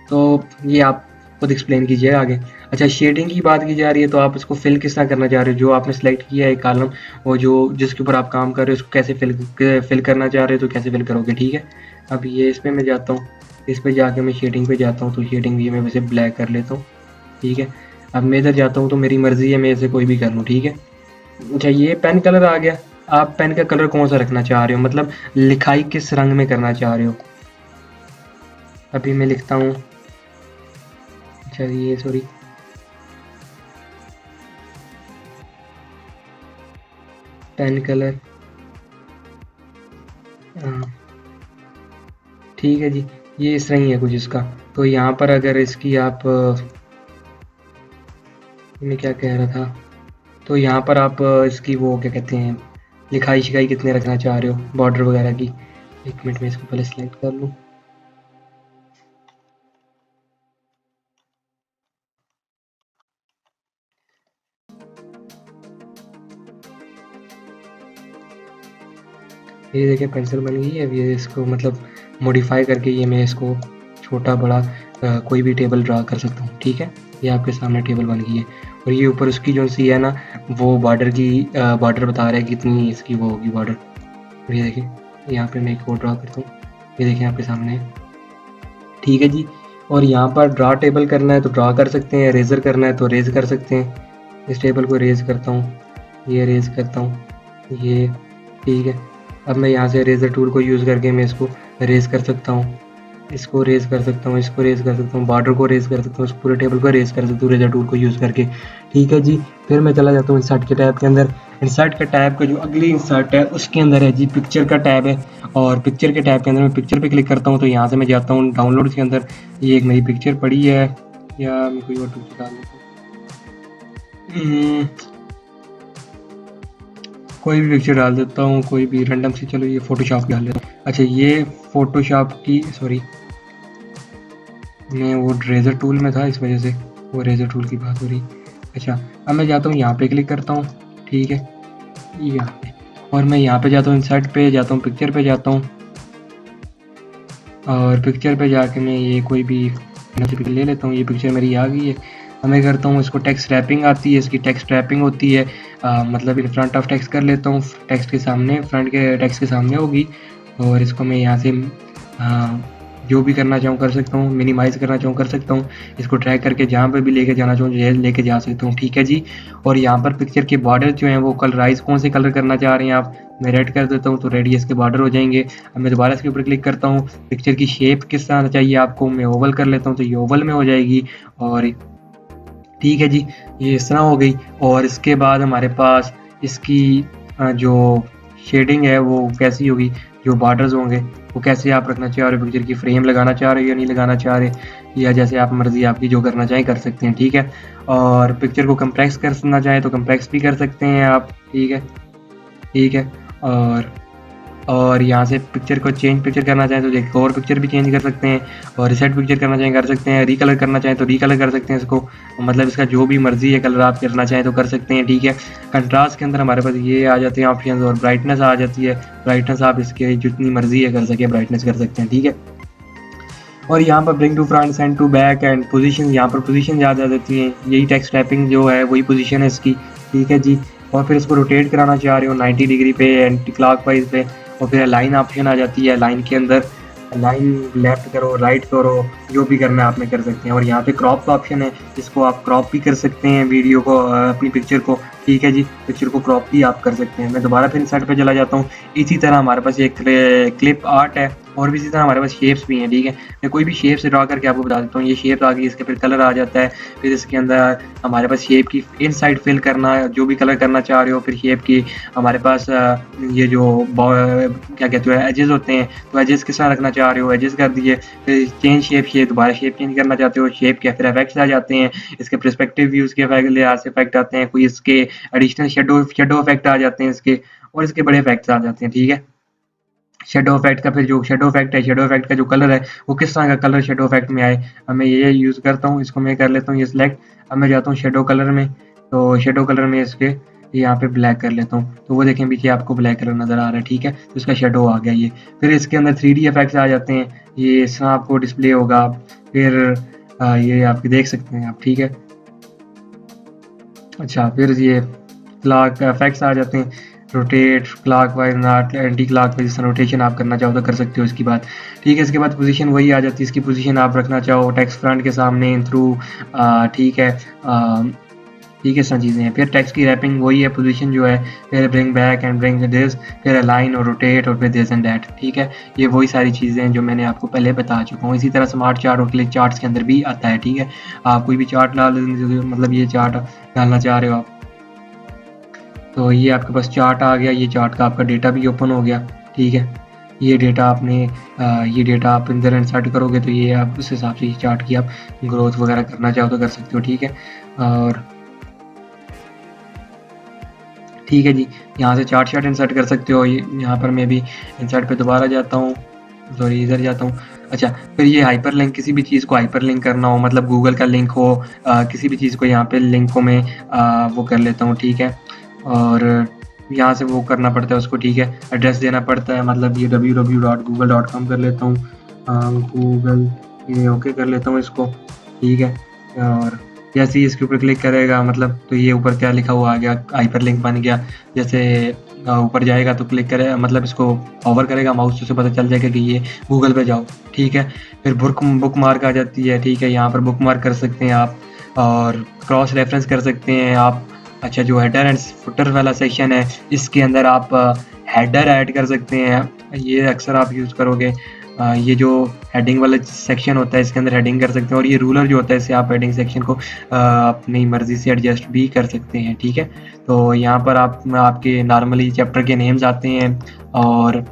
तो ये आप खुद एक्सप्लेन कीजिएगा आगे। अच्छा, शेडिंग की बात की जा रही है, तो आप इसको फिल किस तरह करना चाह रहे हो। जो आपने सेलेक्ट किया है कॉलम, वो जो जिसके ऊपर आप काम कर रहे हो उसको कैसे फिल करना चाह रहे हो, तो कैसे फिल करोगे, ठीक है। अब ये इस पर मैं जाता हूँ, इस पर जाके मैं शेडिंग पे जाता हूँ, तो शेडिंग भी मैं वैसे ब्लैक कर लेता हूँ, ठीक है। अब मैं इधर जाता हूँ तो मेरी मर्ज़ी है, मैं इसे कोई भी कर लूँ, ठीक है। अच्छा, ये पेन कलर आ गया। आप पेन का कलर कौन सा रखना चाह रहे हो, मतलब लिखाई किस रंग में करना चाह रहे हो। अभी मैं लिखता हूँ, अच्छा ये सॉरी, पेन कलर, ठीक है जी। ये इस तरह ही है कुछ इसका। तो यहाँ पर अगर इसकी आप मैं क्या कह रहा था, तो यहाँ पर आप इसकी वो क्या कहते हैं, लिखाई शिखाई कितने रखना चाह रहे हो, बॉर्डर वगैरह की। एक मिनट में इसको पहले सेलेक्ट कर लूँ। ये देखिए पेंसिल बन गई है। अब ये इसको मतलब मॉडिफाई करके ये मैं इसको छोटा बड़ा कोई भी टेबल ड्रा कर सकता हूँ, ठीक है। ये आपके सामने टेबल बन गई है और ये ऊपर उसकी जो सी है ना, वो बॉर्डर की बॉर्डर बता रहा है कितनी इसकी वो होगी बॉर्डर। ये देखिए यहाँ पे मैं एक और ड्रा करता हूँ, ये देखिए आपके सामने, ठीक है जी। और यहाँ पर ड्रा टेबल करना है तो ड्रा कर सकते हैं, रेजर करना है तो रेज कर सकते हैं। इस टेबल को रेज करता हूँ, ये रेज करता हूँ, ये ठीक है। अब मैं यहाँ से रेजर टूल को यूज़ करके मैं इसको रेज कर सकता हूँ, इसको रेज कर सकता हूँ, इसको रेज कर सकता हूँ, बॉर्डर को रेज कर सकता हूँ, इस पूरे टेबल को रेज कर सकता हूँ रेजर टूल को यूज़ करके। ठीक है जी। फिर मैं चला जाता हूँ इंसर्ट के टैब के अंदर। इंसर्ट का टैब का जो अगली इंसर्ट है उसके अंदर है जी पिक्चर का टैब है, और पिक्चर के टैब के अंदर मैं पिक्चर पे क्लिक करता हूँ तो यहाँ से मैं जाता हूँ डाउनलोड के अंदर। ये एक मेरी पिक्चर पड़ी है, या मैं कोई और पिक्चर डाल देता हूँ, कोई भी पिक्चर डाल देता हूँ, कोई भी रैंडम सी। चलो ये फोटोशॉप की डाल देता हूँ। अच्छा ये फोटोशॉप की, सॉरी मैं वो रेजर टूल में था इस वजह से वो रेजर टूल की बात हो रही। अच्छा अब मैं जाता हूँ यहाँ पे क्लिक करता हूँ। ठीक है, यहाँ पे, और मैं यहाँ पे जाता हूँ इंसर्ट पे जाता हूँ, पिक्चर पे जाता हूँ, और पिक्चर पे जाके मैं ये कोई भी पिक्चर ले लेता हूँ। ये पिक्चर मेरी आ गई है। अब मैं करता हूँ इसको टेक्स्ट रैपिंग आती है, इसकी टेक्स्ट रैपिंग होती है, मतलब इन फ्रंट ऑफ टेक्स्ट कर लेता हूँ, टेक्स्ट के सामने, फ्रंट के टेक्स्ट के सामने होगी। और इसको मैं यहाँ से जो भी करना चाहूँ कर सकता हूँ, मिनिमाइज़ करना चाहूँ कर सकता हूँ, इसको ट्रैक करके जहाँ पे भी लेके जाना चाहूँ लेके जा सकता हूँ। ठीक है जी। और यहाँ पर पिक्चर के बॉर्डर जो हैं वो कलराइज कौन से कलर करना चाह रहे हैं आप, मैं रेड कर देता हूँ तो रेडियस के बॉर्डर हो जाएंगे। अब मैं दोबारा इसके ऊपर क्लिक करता हूँ, पिक्चर की शेप किस तरह चाहिए आपको, मैं ओवल कर लेता हूँ तो ये ओवल में हो जाएगी। और ठीक है जी, ये इस तरह हो गई। और इसके बाद हमारे पास इसकी जो शेडिंग है वो कैसी होगी, जो बॉर्डर्स होंगे वो कैसे आप रखना चाह रहे हो, पिक्चर की फ्रेम लगाना चाह रहे हो या नहीं लगाना चाह रहे, या जैसे आप मर्जी आपकी जो करना चाहें कर सकते हैं। ठीक है। और पिक्चर को कंप्रेस करना चाहें तो कंप्रेस भी कर सकते हैं आप। ठीक है, ठीक है। और यहाँ से पिक्चर को चेंज पिक्चर करना चाहें तो एक और पिक्चर भी चेंज कर सकते हैं, और रिसेट पिक्चर करना चाहें कर सकते हैं, रीकलर करना चाहें तो रीकलर कर सकते हैं इसको, मतलब इसका जो भी मर्जी है कलर आप करना चाहें तो कर सकते हैं। ठीक है। कंट्रास्ट के अंदर हमारे पास ये आ जाते हैं ऑप्शन, और ब्राइटनेस आ जाती है, ब्राइटनेस आप इसके जितनी मर्जी है कर सके ब्राइटनेस कर सकते हैं। ठीक है। और यहाँ पर bring to front, send to back and position, यहाँ पर पोजीशन याद आ जाती है, यही टेक्स्ट टाइपिंग जो है वही पोजीशन है इसकी। ठीक है जी। और फिर इसको रोटेट कराना चाह रहे हो 90 डिग्री पे, एंटी क्लॉक वाइज पे, और फिर लाइन ऑप्शन आ जाती है, लाइन के अंदर लाइन लेफ्ट करो राइट करो, जो भी करना है आप में कर सकते हैं। और यहाँ पे क्रॉप का ऑप्शन है, जिसको आप क्रॉप भी कर सकते हैं वीडियो को, अपनी पिक्चर को। ठीक है जी, पिक्चर को क्रॉप भी आप कर सकते हैं। मैं दोबारा फिर साइड पे चला जाता हूँ। इसी तरह हमारे पास एक क्लिप आर्ट है, और भी इसी तरह हमारे पास शेप्स भी हैं। ठीक है, मैं कोई भी शेप से ड्रा करके आपको बता देता हूँ। ये शेप आ गई, इसके फिर कलर आ जाता है, फिर इसके अंदर हमारे पास शेप की इन साइड फिल करना, जो भी कलर करना चाह रहे हो, फिर शेप की हमारे पास ये जो क्या कहते हैं एजेस होते हैं, तो एजेस किस तरह रखना चाह रहे हो, एजेस कर दिए। फिर चेंज शेप दोबारा शेप चेंज करना चाहते हो, शेप के फिर इफेक्ट्स आ जाते हैं, इसके पर्सपेक्टिव व्यूज के इफेक्ट आते हैं, कोई इसके एडिशनल शेडो इफेक्ट आ जाते हैं इसके, और इसके बड़े इफेक्ट्स आ जाते हैं। ठीक है। शेडो इफेक्ट का फिर जो शेडो इफेक्ट है, शेडो इफेक्ट का जो कलर है वो किस तरह का कलर शेडो इफेक्ट में आए, अब मैं ये यूज़ करता हूँ, इसको मैं कर लेता हूँ ये सिलेक्ट। अब मैं जाता हूँ शेडो कलर में, तो शेडो कलर में इसके यहाँ पे ब्लैक कर लेता हूँ, तो वो देखें पीछे आपको ब्लैक कलर नज़र आ रहा है। ठीक है, तो इसका शेडो आ गया ये। फिर इसके अंदर 3D इफेक्ट्स आ जाते हैं, ये इस तरह आपको डिस्प्ले होगा। फिर ये आप देख सकते हैं आप। ठीक है। अच्छा, फिर ये क्लॉक इफेक्ट्स आ जाते हैं, rotate clock wise not anti clock wise, rotation आप करना चाहो तो कर सकते हो इसकी बात। ठीक है। इसके बाद पोजीशन वही आ जाती है, इसकी पोजीशन आप रखना चाहो टेक्स्ट फ्रंट के सामने थ्रू। ठीक है, ठीक है, सब चीज़ें हैं। फिर टेक्स्ट की रैपिंग वही है, पोजीशन जो है, फिर bring back and bring this, फिर अलाइन और रोटेट, और फिर दिस एंड दैट। ठीक है, ये वही सारी चीज़ें हैं जो मैंने आपको पहले बता चुका हूँ। इसी तरह स्मार्ट चार्ट और क्लिक चार्ट्स के अंदर भी आता है। ठीक है, आप कोई भी चार्ट डाल, मतलब ये चार्ट डालना चाह रहे हो आप, तो ये आपके पास चार्ट आ गया, ये चार्ट का आपका डेटा भी ओपन हो गया। ठीक है, ये डेटा आपने ये डेटा आप अंदर इंसर्ट करोगे तो ये आप उस हिसाब से ये चार्ट की आप ग्रोथ वगैरह करना चाहो तो कर सकते हो। ठीक है। और ठीक है जी, यहाँ से चार्ट शार्ट इंसर्ट कर सकते हो। यहाँ पर मैं भी इंसर्ट पे दोबारा जाता हूँ, सॉरी इधर जाता हूँ। अच्छा, फिर ये हाइपर लिंक, किसी भी चीज़ को हाइपर लिंक करना हो, मतलब गूगल का लिंक हो, किसी भी चीज़ को यहाँ पे लिंक को मैं वो कर लेता हूँ। ठीक है, और यहाँ से वो करना पड़ता है उसको। ठीक है, एड्रेस देना पड़ता है, मतलब ये www.google.com कर लेता हूँ, गूगल ये ओके कर लेता हूँ इसको। ठीक है, और जैसे ही इसके ऊपर क्लिक करेगा, मतलब तो ये ऊपर क्या लिखा हुआ आ गया, हाइपर लिंक बन गया। जैसे ऊपर जाएगा तो क्लिक करे, मतलब इसको ओवर करेगा माउस से पता चल जाएगा कि ये गूगल पे जाओ। ठीक है, फिर बुक मार्क आ जाती है। ठीक है, यहाँ पर बुक मार्क कर सकते हैं आप, और क्रॉस रेफरेंस कर सकते हैं आप। अच्छा, जो हेडर एंड फुटर वाला सेक्शन है, इसके अंदर आप हेडर ऐड कर सकते हैं, ये अक्सर आप यूज़ करोगे। ये जो हेडिंग वाला सेक्शन होता है, इसके अंदर हेडिंग कर सकते हैं, और ये रूलर जो होता है इससे आप हेडिंग सेक्शन को अपनी मर्जी से एडजस्ट भी कर सकते हैं। ठीक है, तो यहाँ पर आपके नॉर्मली चैप्टर के नेम्स आते हैं और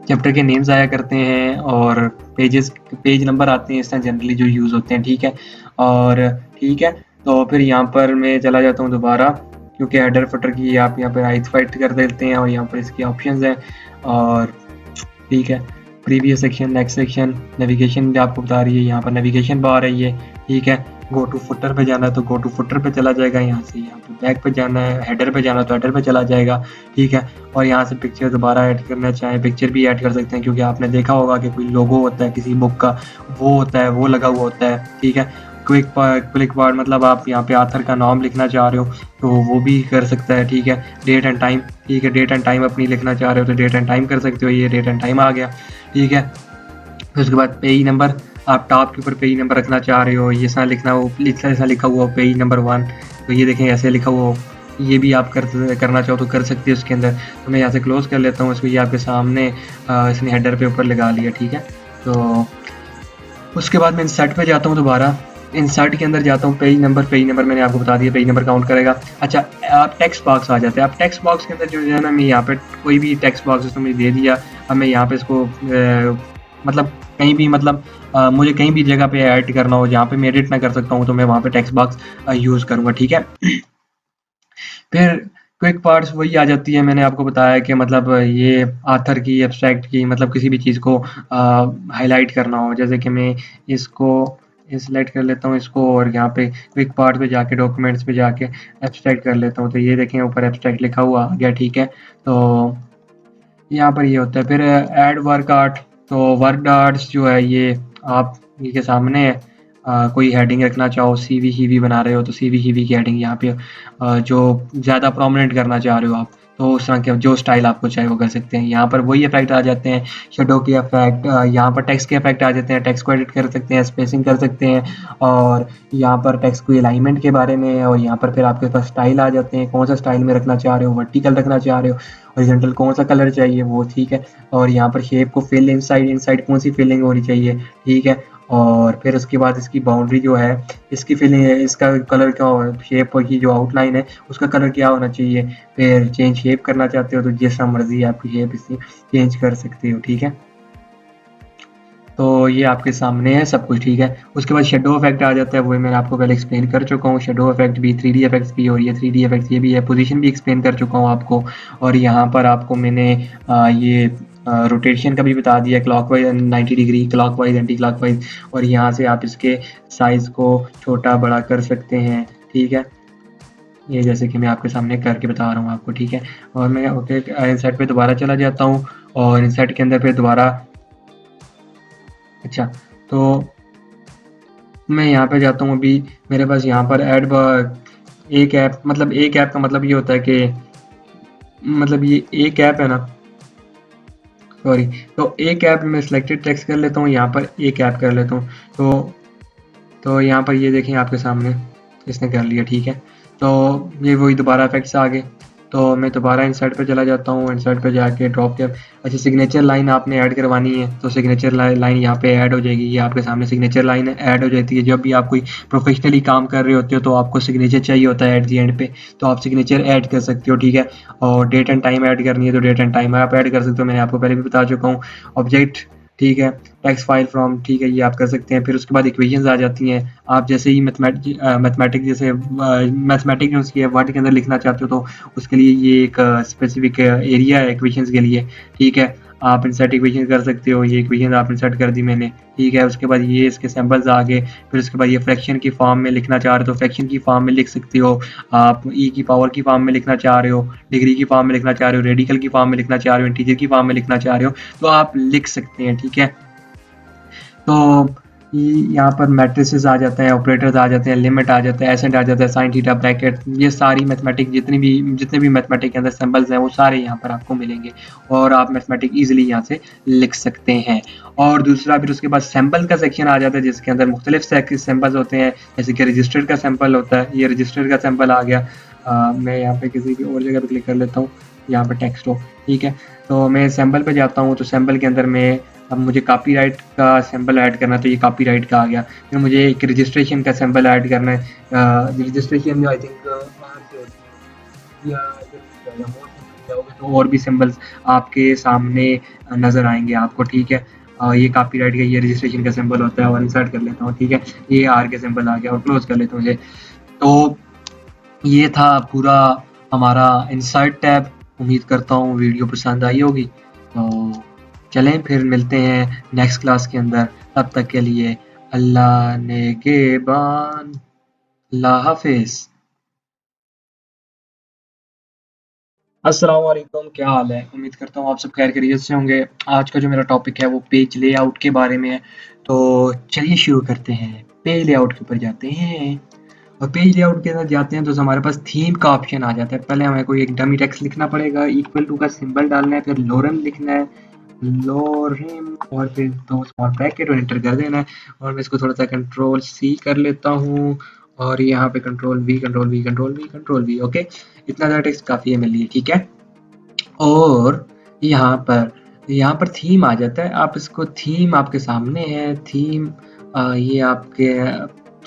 चैप्टर के नेम्स आया करते हैं और पेज नंबर आते हैं, इस तरह जनरली जो यूज़ होते हैं। ठीक है, और ठीक है, तो फिर यहाँ पर मैं चला जाता हूँ दोबारा, क्योंकि हेडर फुटर की आप यहाँ पर हाइट फाइट कर देते हैं और यहाँ पर इसके ऑप्शंस हैं। और ठीक है, previous section, next section, navigation भी आपको बता रही है, यहाँ पर नेविगेशन बार है ये। ठीक है, गो टू फुटर पे जाना है तो गो टू फुटर पे चला जाएगा, यहाँ से यहाँ पे बैक पे जाना है, हेडर पे जाना है तो हेडर पे चला जाएगा। ठीक है, और यहाँ से पिक्चर दोबारा ऐड करना चाहें पिक्चर भी ऐड कर सकते हैं, क्योंकि आपने देखा होगा कि कोई लोगो होता है किसी बुक का, वो होता है, वो लगा हुआ होता है। ठीक है, क्लिक वर्ड मतलब आप यहाँ पे ऑथर का नाम लिखना चाह रहे हो तो वो भी कर सकता है। ठीक है, डेट एंड टाइम, ठीक है, डेट एंड टाइम अपनी लिखना चाह रहे हो तो डेट एंड टाइम कर सकते हो, ये डेट एंड टाइम आ गया। ठीक है, फिर उसके बाद पेज नंबर, आप टॉप के ऊपर पेज नंबर रखना चाह रहे हो, ये ऐसा लिखना हो, ऐसा लिखा हुआ हो पेज नंबर 1, तो ये देखें ऐसे लिखा हुआ हो, ये भी आप करना चाहो तो कर सकते हो उसके अंदर। तो मैं यहाँ से क्लोज कर लेता हूँ इसको, ये आपके सामने इसने हेडर पे ऊपर लगा लिया। ठीक है, तो उसके बाद मैं इंसर्ट पे जाता हूँ, दोबारा इंसर्ट के अंदर जाता हूँ, पेज नंबर मैंने आपको बता दिया, पेज नंबर काउंट करेगा। अच्छा, आप टेक्स्ट बॉक्स आ जाते हैं, आप टेक्स्ट बॉक्स के अंदर जो है ना, मैं यहाँ पे कोई भी टेक्स्ट बॉक्स उसने मुझे दे दिया, अब मैं यहाँ पे इसको मतलब कहीं भी मतलब मुझे कहीं भी जगह पे ऐड करना हो जहाँ पे मैं एडिट ना कर सकता हूँ तो मैं वहाँ पे टेक्स्ट बॉक्स यूज़ करूँगा। ठीक है, फिर क्विक पार्ट्स वही आ जाती है, मैंने आपको बताया कि मतलब ये आथर की, एब्स्ट्रैक्ट की, मतलब किसी भी चीज़ को हाईलाइट करना हो, जैसे कि मैं इसको सिलेक्ट कर लेता हूँ इसको, और यहाँ पे क्विक पार्ट पे जाके डॉक्यूमेंट्स पे जाके एब्स्ट्रैक्ट कर लेता हूँ, तो ये देखें ऊपर एब्स्ट्रैक्ट लिखा हुआ आ गया। ठीक है, तो यहाँ पर ये होता है। फिर ऐड वर्क आर्ट, तो वर्क आर्ट्स जो है ये आप के सामने है, कोई हेडिंग रखना चाहो, सीवी बना रहे हो तो सीवी की हेडिंग यहाँ पे जो ज़्यादा प्रोमिनेंट करना चाह रहे हो आप, तो उस तरह के जो स्टाइल आपको चाहिए वो कर सकते हैं। यहाँ पर वही इफेक्ट आ जाते हैं, शेडो के इफेक्ट, यहाँ पर टेक्स्ट के इफेक्ट आ जाते हैं, टेक्स्ट को एडिट कर सकते हैं, स्पेसिंग कर सकते हैं, और यहाँ पर टेक्स्ट को अलाइनमेंट के बारे में, और यहाँ पर फिर आपके पास स्टाइल आ जाते हैं, कौन सा स्टाइल में रखना चाह रहे हो, वर्टिकल रखना चाह रहे हो, हॉरिजॉन्टल कौन सा कलर चाहिए वो। ठीक है, और यहाँ पर शेप को फिल इनसाइड कौन सी फिलिंग होनी चाहिए। ठीक है, और फिर उसके बाद इसकी बाउंड्री जो है, इसकी फिलिंग है, इसका कलर क्या हो, शेप की जो आउटलाइन है उसका कलर क्या होना चाहिए। फिर चेंज शेप करना चाहते हो तो जैसा मर्जी आपकी शेप इसकी चेंज कर सकते हो। ठीक है, तो ये आपके सामने है सब कुछ। ठीक है, उसके बाद शेडो इफेक्ट आ जाता है, वो मैंने आपको पहले एक्सप्लेन कर चुका हूँ, शेडो इफेक्ट भी, 3D इफेक्ट्स भी, और ये 3D इफेक्ट्स ये भी है, पोजीशन भी एक्सप्लेन कर चुका हूँ आपको। और यहाँ पर आपको मैंने ये रोटेशन का भी बता दिया, clockwise 90 degree, clockwise, anti clockwise, और यहाँ से आप इसके साइज़ को छोटा बड़ा कर सकते हैं। ठीक है, ये जैसे कि मैं आपके सामने करके बता रहा हूँ आपको। ठीक है, और मैं ओके इंसर्ट पे दोबारा चला जाता हूँ, और इंसर्ट के अंदर फिर दोबारा, अच्छा, तो मैं यहाँ पे जाता हूँ, अभी मेरे पास यहाँ पर एक ऐप, मतलब एक ऐप का मतलब ये होता है कि मतलब ये एक ऐप है ना, सॉरी, तो एक ऐप में सिलेक्टेड टेक्स्ट कर लेता हूँ, यहाँ पर एक ऐप कर लेता हूँ, तो यहाँ पर ये देखें आपके सामने इसने कर लिया। ठीक है, तो ये वही दोबारा इफेक्ट्स आ गए, तो मैं दोबारा इंसर्ट पे चला जाता हूँ, इंसर्ट पे जाके ड्रॉप के, अच्छा, सिग्नेचर लाइन आपने ऐड करवानी है तो सिग्नेचर लाइन यहाँ पे ऐड हो जाएगी, ये आपके सामने सिग्नेचर लाइन ऐड हो जाती है। जब भी आप कोई प्रोफेशनली काम कर रहे होते हो तो आपको सिग्नेचर चाहिए होता है एट दी एंड पे, तो आप सिग्नेचर ऐड कर सकते हो। ठीक है, और डेट एंड टाइम ऐड करनी है तो डेट एंड टाइम आप ऐड कर सकते हो, मैंने आपको पहले भी बता चुका हूँ। ऑब्जेक्ट, ठीक है, टेक्स्ट फाइल फ्रॉम, ठीक है, ये आप कर सकते हैं। फिर उसके बाद इक्वेशंस आ जाती हैं, आप जैसे ही मैथमेटिक जैसे मैथमेटिक उसकी है वर्ड के अंदर लिखना चाहते हो तो उसके लिए ये एक स्पेसिफिक एरिया है इक्वेशंस के लिए। ठीक है, आप इंसर्ट इक्वेशन कर सकते हो, ये इक्वेशन आप इंसर्ट कर दी मैंने। ठीक है, उसके बाद ये इसके सैम्पल्स आ गए, फिर उसके बाद ये फ्रैक्शन की फॉर्म में लिखना चाह रहे हो तो फ्रैक्शन की फॉर्म में लिख सकते हो, आप ई की पावर की फॉर्म में लिखना चाह रहे हो, डिग्री की फॉर्म में लिखना चाह रहे हो, रेडिकल की फॉर्म में लिखना चाह रहे हो, इंटीजर की फॉर्म में लिखना चाह रहे हो, तो आप लिख सकते हैं। ठीक है, तो यहाँ पर मैट्रिसेस आ जाते हैं, ऑपरेटर्स आ जाते हैं, लिमिट आ जाता है, एसेंट आ जाता है, साइन थीटा, ब्रैकेट, ये सारी मैथमेटिक जितने भी मैथमेटिक के अंदर सिंबल्स हैं वो सारे यहाँ पर आपको मिलेंगे, और आप मैथमेटिक इजीली यहाँ से लिख सकते हैं। और दूसरा फिर उसके बाद सैम्पल का सेक्शन आ जाता है जिसके अंदर मुख्तलिफ सैम्पल्स होते हैं, जैसे कि रजिस्टर्ड का सैम्पल होता है, ये रजिस्टर्ड का सैम्पल आ गया। मैं यहाँ पे किसी भी और जगह पे क्लिक कर लेता हूँ, यहाँ पर टेक्स्ट हो। ठीक है, तो मैं सैम्पल पे जाता हूँ, तो सैम्पल के अंदर मैं अब मुझे कॉपीराइट का सिंबल ऐड करना है तो ये कॉपीराइट का आ गया। फिर मुझे एक रजिस्ट्रेशन का सिंबल ऐड करना है, रजिस्ट्रेशन आई थिंक या मोर जाओगे तो और भी सिंबल्स आपके सामने नज़र आएंगे आपको, ठीक है। ये कॉपीराइट का, ये रजिस्ट्रेशन का सिंबल होता है और इंसर्ट कर लेता हूँ, ठीक है। ये आर के सिंबल आ गया और क्लोज कर लेता हूँ मुझे। तो ये था पूरा हमारा इंसर्ट टैब। उम्मीद करता हूँ वीडियो पसंद आई होगी। तो चलें फिर मिलते हैं नेक्स्ट क्लास के अंदर। तब तक के लिए अल्लाह नेगेबान, अल्लाह हाफिज़। अस्सलाम वालेकुम, क्या हाल है? उम्मीद करता हूँ आप सब खैर खैरियत से होंगे। आज का जो मेरा टॉपिक है वो पेज लेआउट के बारे में है। तो चलिए शुरू करते हैं। पेज लेआउट के ऊपर जाते हैं और पेज लेआउट के अंदर जाते हैं तो हमारे पास थीम का ऑप्शन आ जाता है। पहले हमें कोई एक डमी टेक्स्ट लिखना पड़ेगा, इक्वल टू का सिंबल डालना है, फिर लोरेम लिखना है, लोरेम, और फिर दो स्मॉल ब्रैकेट और एंटर कर देना है। और मैं इसको थोड़ा सा कंट्रोल सी कर लेता हूँ और यहाँ पे control V, control V, control V, control we. Okay, इतना ज़्यादा टेक्स्ट काफ़ी है मेरे लिए, ठीक है। और यहाँ पर थीम आ जाता है। आप इसको, थीम आपके सामने है, थीम ये आपके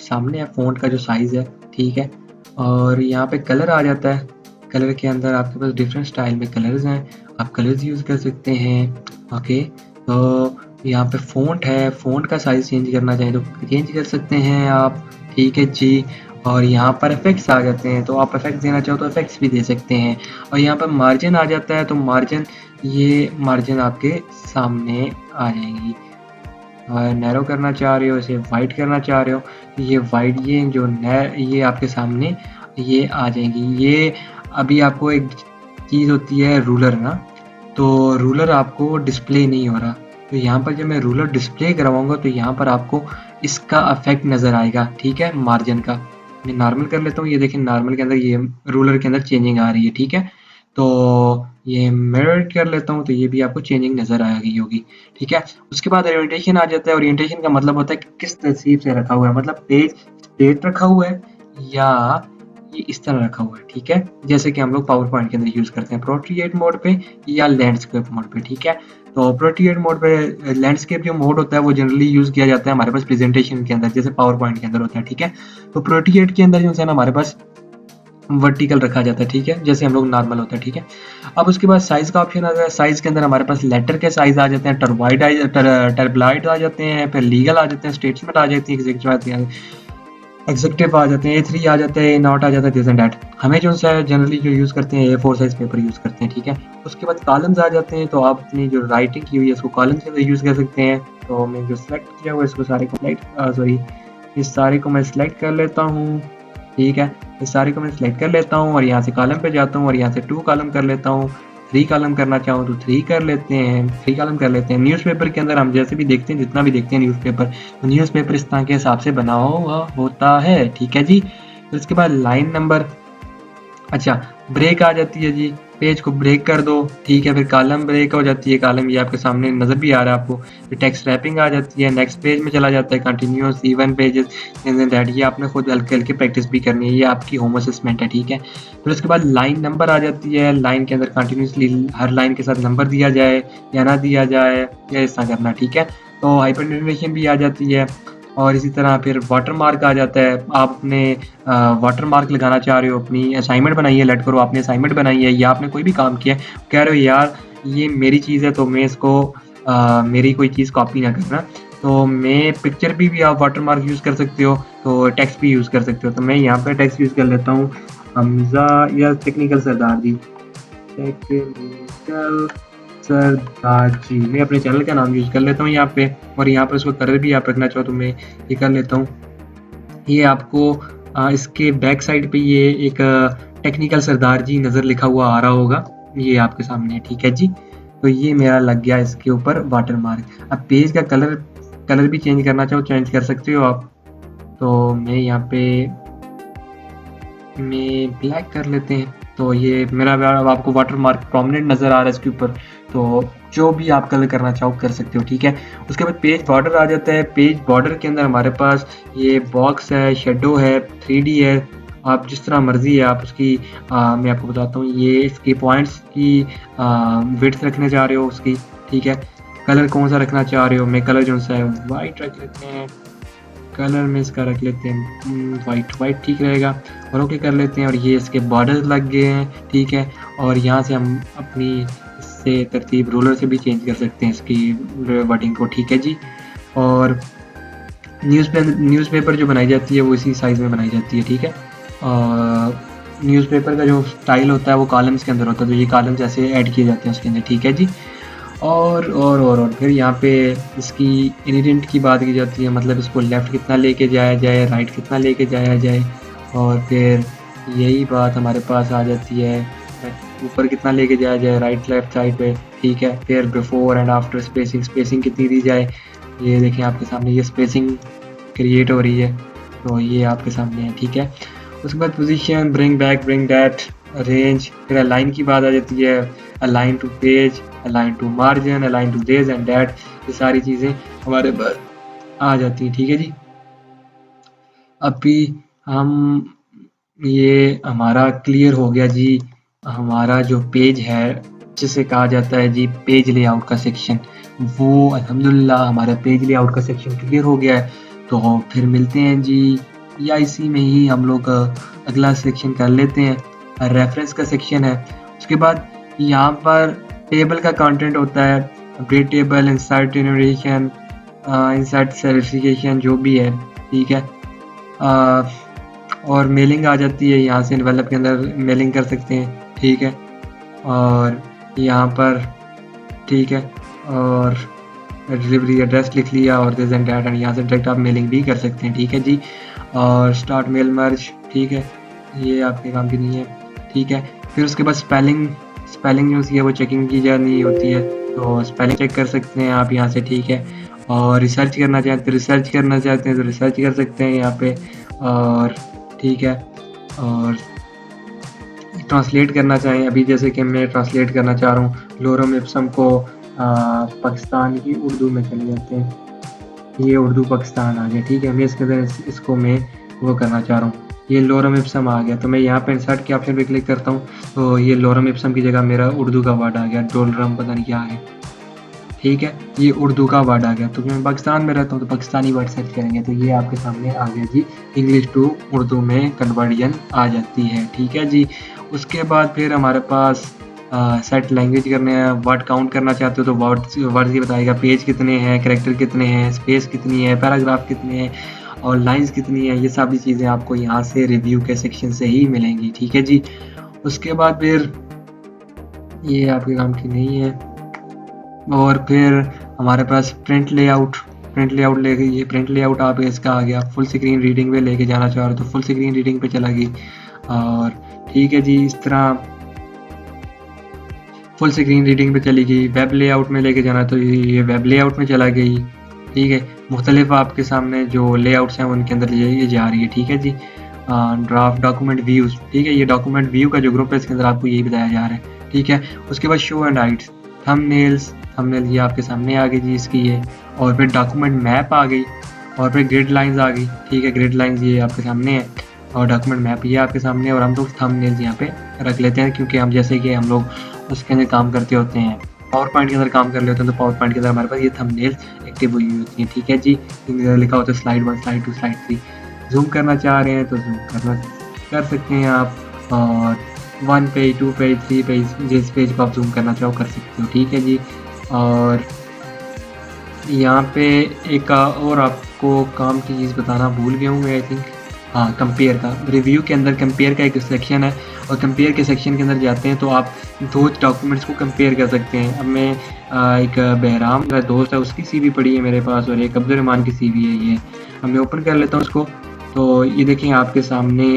सामने है, फ़ॉन्ट का जो साइज़ है, ठीक है। और यहाँ पे कलर आ जाता है। कलर के अंदर आपके पास डिफरेंट स्टाइल में कलर्स हैं, आप कलर्स यूज़ कर सकते हैं। ओके, तो यहाँ पे फ़ॉन्ट है, फ़ॉन्ट का साइज़ चेंज करना चाहें तो चेंज कर सकते हैं आप, ठीक है जी। और यहाँ पर इफ़ेक्ट्स आ जाते हैं, तो आप इफ़ेक्ट्स देना चाहो तो इफ़ेक्ट्स भी दे सकते हैं। और यहाँ पर मार्जिन आ जाता है, तो मार्जिन, ये मार्जिन आपके सामने आ जाएंगी। नैरो करना चाह रहे हो, इसे वाइट करना चाह रहे हो, ये वाइट, ये आपके सामने ये आ जाएंगी। ये अभी आपको एक चीज़ होती है रूलर ना, तो रूलर आपको डिस्प्ले नहीं हो रहा। तो यहाँ पर जब मैं रूलर डिस्प्ले करवाऊंगा तो यहाँ पर आपको इसका इफेक्ट नज़र आएगा, ठीक है, मार्जिन का। मैं नॉर्मल कर लेता हूँ, ये देखिए नॉर्मल के अंदर ये रूलर के अंदर चेंजिंग आ रही है, ठीक है। तो ये मिरर कर लेता हूँ तो ये भी आपको चेंजिंग नज़र आ गई होगी, ठीक है। उसके बाद ओरिएंटेशन आ जाता है। ओरिएंटेशन का मतलब होता है कि किस तरतीब से रखा हुआ है, मतलब पेज स्ट्रेट रखा हुआ है या ये इस तरह रखा हुआ है, ठीक है। जैसे कि हम लोग पावर पॉइंट के अंदर यूज़ करते हैं पोर्ट्रेट मोड पे या लैंडस्केप मोड पे, ठीक है। तो पोर्ट्रेट मोड पे, लैंडस्केप जो मोड होता है वो जनरली यूज़ किया जाता है हमारे पास प्रेजेंटेशन के अंदर, जैसे पावर पॉइंट के अंदर होता है, ठीक है। तो पोर्ट्रेट के अंदर जो है ना हमारे पास वर्टिकल रखा जाता है, ठीक है, जैसे हम लोग नॉर्मल होता है, ठीक है। अब उसके बाद साइज का ऑप्शन आता है। साइज के अंदर हमारे पास लेटर के साइज आ जाते हैं, टर्बलाइट आ जाते हैं, फिर लीगल आ जाते हैं, स्टेटमेंट आ जाती है, एग्जीक्यूटिव आ जाते हैं, A3 आ जाते हैं, नॉट आ जाता है, दिस एंड दैट। हमें जो सा जनरली जो यूज़ करते हैं A4 साइज पेपर यूज़ करते हैं, ठीक है। उसके बाद कॉलम्स आ जाते हैं, तो आप अपनी जो राइटिंग की हुई है उसको कॉलम के अंदर यूज़ कर सकते हैं। तो मैं जो सेलेक्ट किया हुआ है इसको सारे को इस सारे को मैं सिलेक्ट कर लेता हूँ, ठीक है। इस सारे को मैं सिलेक्ट कर लेता हूँ और यहाँ से कॉलम पे जाता हूँ और यहाँ से 2 कॉलम कर लेता हूँ। 3 कॉलम करना चाहूँ तो 3 कर लेते हैं, 3 कॉलम कर लेते हैं। न्यूज़पेपर के अंदर हम जैसे भी देखते हैं, जितना भी देखते हैं न्यूज़पेपर, तो न्यूज़पेपर इस तरह के हिसाब से बना हुआ होता है, ठीक है जी। तो इसके बाद लाइन नंबर, अच्छा, ब्रेक आ जाती है जी, पेज को ब्रेक कर दो, ठीक है। फिर कॉलम ब्रेक हो जाती है, कॉलम ये आपके सामने नज़र भी आ रहा है आपको। फिर टेक्स्ट रैपिंग आ जाती है, नेक्स्ट पेज में चला जाता है, continuous even pages and that. ये आपने खुद हल्के हल्के प्रैक्टिस भी करनी है, ये आपकी होम असेसमेंट है, ठीक है। फिर उसके बाद लाइन नंबर आ जाती है। लाइन के अंदर कंटिन्यूसली हर लाइन के साथ नंबर दिया जाए या ना दिया जाए, या इस तरह करना, ठीक है। तो हाइपरलिंकेशन भी आ जाती है। और इसी तरह फिर वाटर मार्क आ जाता है। आप अपने वाटर मार्क लगाना चाह रहे हो, अपनी असाइनमेंट बनाई है, लेट करो आपने असाइनमेंट बनाई है या आपने कोई भी काम किया है, कह रहे हो यार ये मेरी चीज़ है तो मैं इसको मेरी कोई चीज़ कॉपी ना करना, तो मैं पिक्चर भी आप वाटर मार्क यूज़ कर सकते हो, तो टेक्स्ट भी यूज़ कर सकते हो। तो मैं यहाँ पे टेक्स्ट यूज़ कर लेता हूँ, हमजा या टेक्निकल सरदार जी, टेक्निकल सरदार जी। मैं अपने चैनल का नाम यूज़ कर लेता हूँ यहाँ पे। और यहाँ पर उसको कलर भी आप रखना चाहो तो मैं ये कर लेता हूँ। ये आपको इसके बैक साइड पे ये एक टेक्निकल सरदार जी नज़र लिखा हुआ आ रहा होगा, ये आपके सामने, ठीक है जी। तो ये मेरा लग गया इसके ऊपर वाटर मार्क। अब पेज का कलर भी चेंज करना चाहो चेंज कर सकते हो आप। तो मैं यहाँ पे में ब्लैक कर लेते हैं, तो ये मेरा अब आपको वाटर मार्क प्रोमिनेंट नज़र आ रहा है इसके ऊपर। तो जो भी आप कलर करना चाहो कर सकते हो, ठीक है। उसके बाद पेज बॉर्डर आ जाता है। पेज बॉर्डर के अंदर हमारे पास ये बॉक्स है, शेडो है, 3D है, आप जिस तरह मर्जी है आप उसकी मैं आपको बताता हूँ, ये इसके पॉइंट्स की विड्थ रखने जा रहे हो उसकी, ठीक है। कलर कौन सा रखना चाह रहे हो, मैं कलर जो सा है वाइट रख लेते हैं, कलर में इसका रख लेते हैं वाइट, वाइट ठीक रहेगा। और ओके कर लेते हैं। और ये इसके बॉर्डर्स लग गए हैं, ठीक है। और यहाँ से हम अपनी इससे तरतीब रूलर से भी चेंज कर सकते हैं इसकी वर्डिंग को, ठीक है जी। और न्यूज़पेपर जो बनाई जाती है वो इसी साइज़ में बनाई जाती है, ठीक है। न्यूज़पेपर का जो स्टाइल होता है वो कॉलम्स के अंदर होता है, तो ये कॉलम्स ऐसे ऐड किए जाते हैं उसके अंदर, ठीक है जी। और फिर यहाँ पे इसकी इनहेरेंट की बात की जाती है, मतलब इसको लेफ़्ट कितना लेके जाया जाए, राइट कितना लेके जाया जाए। और फिर यही बात हमारे पास आ जाती है, ऊपर कितना लेके जाया जाए राइट लेफ़्ट साइड पे, ठीक है। फिर बिफोर एंड आफ्टर स्पेसिंग कितनी दी जाए, ये देखें आपके सामने ये स्पेसिंग क्रिएट हो रही है, तो ये आपके सामने है, ठीक है। उसके बाद position, bring back, bring that, range, फिर अलाइन की बात आ जाती है, align to page, align to margin, align to this and that, ये सारी चीज़ें हमारे पास आ जाती हैं, ठीक है जी। अभी हम ये हमारा क्लियर हो गया जी, हमारा जो पेज है जिसे कहा जाता है जी पेज लेआउट का सेक्शन, वो अल्हम्दुलिल्लाह हमारा पेज लेआउट का सेक्शन क्लियर हो गया है। तो फिर मिलते हैं जी, या इसी में ही हम लोग अगला सेक्शन कर लेते हैं, रेफरेंस का सेक्शन है। उसके बाद यहाँ पर टेबल का कंटेंट होता है, update table, insert innovation, insert certification जो भी है, ठीक है। और मेलिंग आ जाती है, यहाँ से एनवेलप के अंदर मेलिंग कर सकते हैं, ठीक है। और यहाँ पर ठीक है, और डिलीवरी एड्रेस लिख लिया और दिस एंड दैट, एंड यहाँ से डायरेक्ट आप मेलिंग भी कर सकते हैं, ठीक है जी। और स्टार्ट मेल मर्ज, ठीक है, ये आपके काम की नहीं है, ठीक है। फिर उसके बाद स्पेलिंग जो है वो चेकिंग की जानी होती है, तो स्पेलिंग चेक कर सकते हैं आप यहाँ से, ठीक है। और रिसर्च करना चाहते हैं तो रिसर्च कर सकते हैं यहाँ पे, और ठीक है। और ट्रांसलेट करना चाहें, अभी जैसे कि मैं ट्रांसलेट करना चाह रहा हूँ लोरम इप्सम को पाकिस्तान की उर्दू में, चले जाते हैं, ये उर्दू पाकिस्तान आ गया, ठीक है। मैं इसके अंदर इसको मैं वो करना चाह रहा हूँ, ये लोरम इप्सम आ गया, तो मैं यहाँ पे इंसर्ट के ऑप्शन पे क्लिक करता हूँ, तो ये लोरम इप्सम की जगह मेरा उर्दू का वर्ड आ गया, डोलरम पता नहीं क्या आ गया, ठीक है। ये उर्दू का वर्ड आ गया, तो मैं पाकिस्तान में रहता हूँ तो पाकिस्तानी वर्ड सर्च करेंगे, तो ये आपके सामने आ गया जी, इंग्लिश टू उर्दू में कन्वर्जन आ जाती है, ठीक है जी। उसके बाद फिर हमारे पास सेट लैंग्वेज करने हैं, वर्ड काउंट करना चाहते हो तो वर्ड्स ये बताएगा, पेज कितने हैं, कैरेक्टर कितने हैं, स्पेस कितनी है, पैराग्राफ कितने हैं, और लाइंस कितनी है, ये सारी चीज़ें आपको यहाँ से रिव्यू के सेक्शन से ही मिलेंगी, ठीक है जी। उसके बाद फिर ये आपके काम की नहीं है। और फिर हमारे पास प्रिंट लेआउट लेके, ये प्रिंट लेआउट आप इसका आ गया, फुल स्क्रीन रीडिंग पे लेके जाना चाह रहे हो तो फुल स्क्रीन रीडिंग पे चला गई, और ठीक है जी। इस तरह फुल स्क्रीन रीडिंग पे चली गई। वेब लेआउट में लेके जाना तो ये वेब लेआउट में चला गई, ठीक है। मुख्तलिफ आपके सामने जो लेआउट्स हैं उनके अंदर ये जा रही है, ठीक है जी। ड्राफ्ट डॉक्यूमेंट व्यूज़, ठीक है, ये डॉक्यूमेंट व्यू का जो ग्रुप है इसके अंदर आपको यही बताया जा रहा है, ठीक है। उसके बाद शो एंड हाइड्स, थंबनेल ये आपके सामने आ गई जी इसकी ये, और फिर डॉक्यूमेंट मैप आ गई, और फिर ग्रिड लाइंस आ गई, ठीक है। ग्रिड लाइंस ये आपके सामने है, और डॉक्यूमेंट मैप ये आपके सामने है, और हम लोग थंबनेल्स यहाँ पे रख लेते हैं क्योंकि हम जैसे कि हम लोग उसके अंदर काम करते होते हैं, पावर पॉइंट के अंदर काम कर लेते हैं, तो पावर पॉइंट के अंदर हमारे पास ये थंबनेल्स एक्टिव हुई होती हैं, ठीक है जी। लिखा होता है स्लाइड 1, स्लाइड 2, स्लाइड 3। जूम करना चाह रहे हैं तो जूम कर सकते हैं आप, और 1 पेज, 2 पेज, 3 पेज, जिस पेज पर आप जूम करना चाहो कर सकते हो, ठीक है जी। और यहाँ पे एक और आपको काम की चीज़ बताना भूल गया हूँ मैं, आई थिंक, हाँ, कंपेयर का, रिव्यू के अंदर कंपेयर का एक सेक्शन है, और कंपेयर के सेक्शन के अंदर जाते हैं तो आप दो डॉक्यूमेंट्स को कंपेयर कर सकते हैं। अब मैं एक बहराम मेरा दोस्त है, उसकी सीवी पड़ी है मेरे पास, और एक अब्दुर्रहमान की सीवी है ये। अब मैं ओपन कर लेता हूँ उसको, तो ये देखें आपके सामने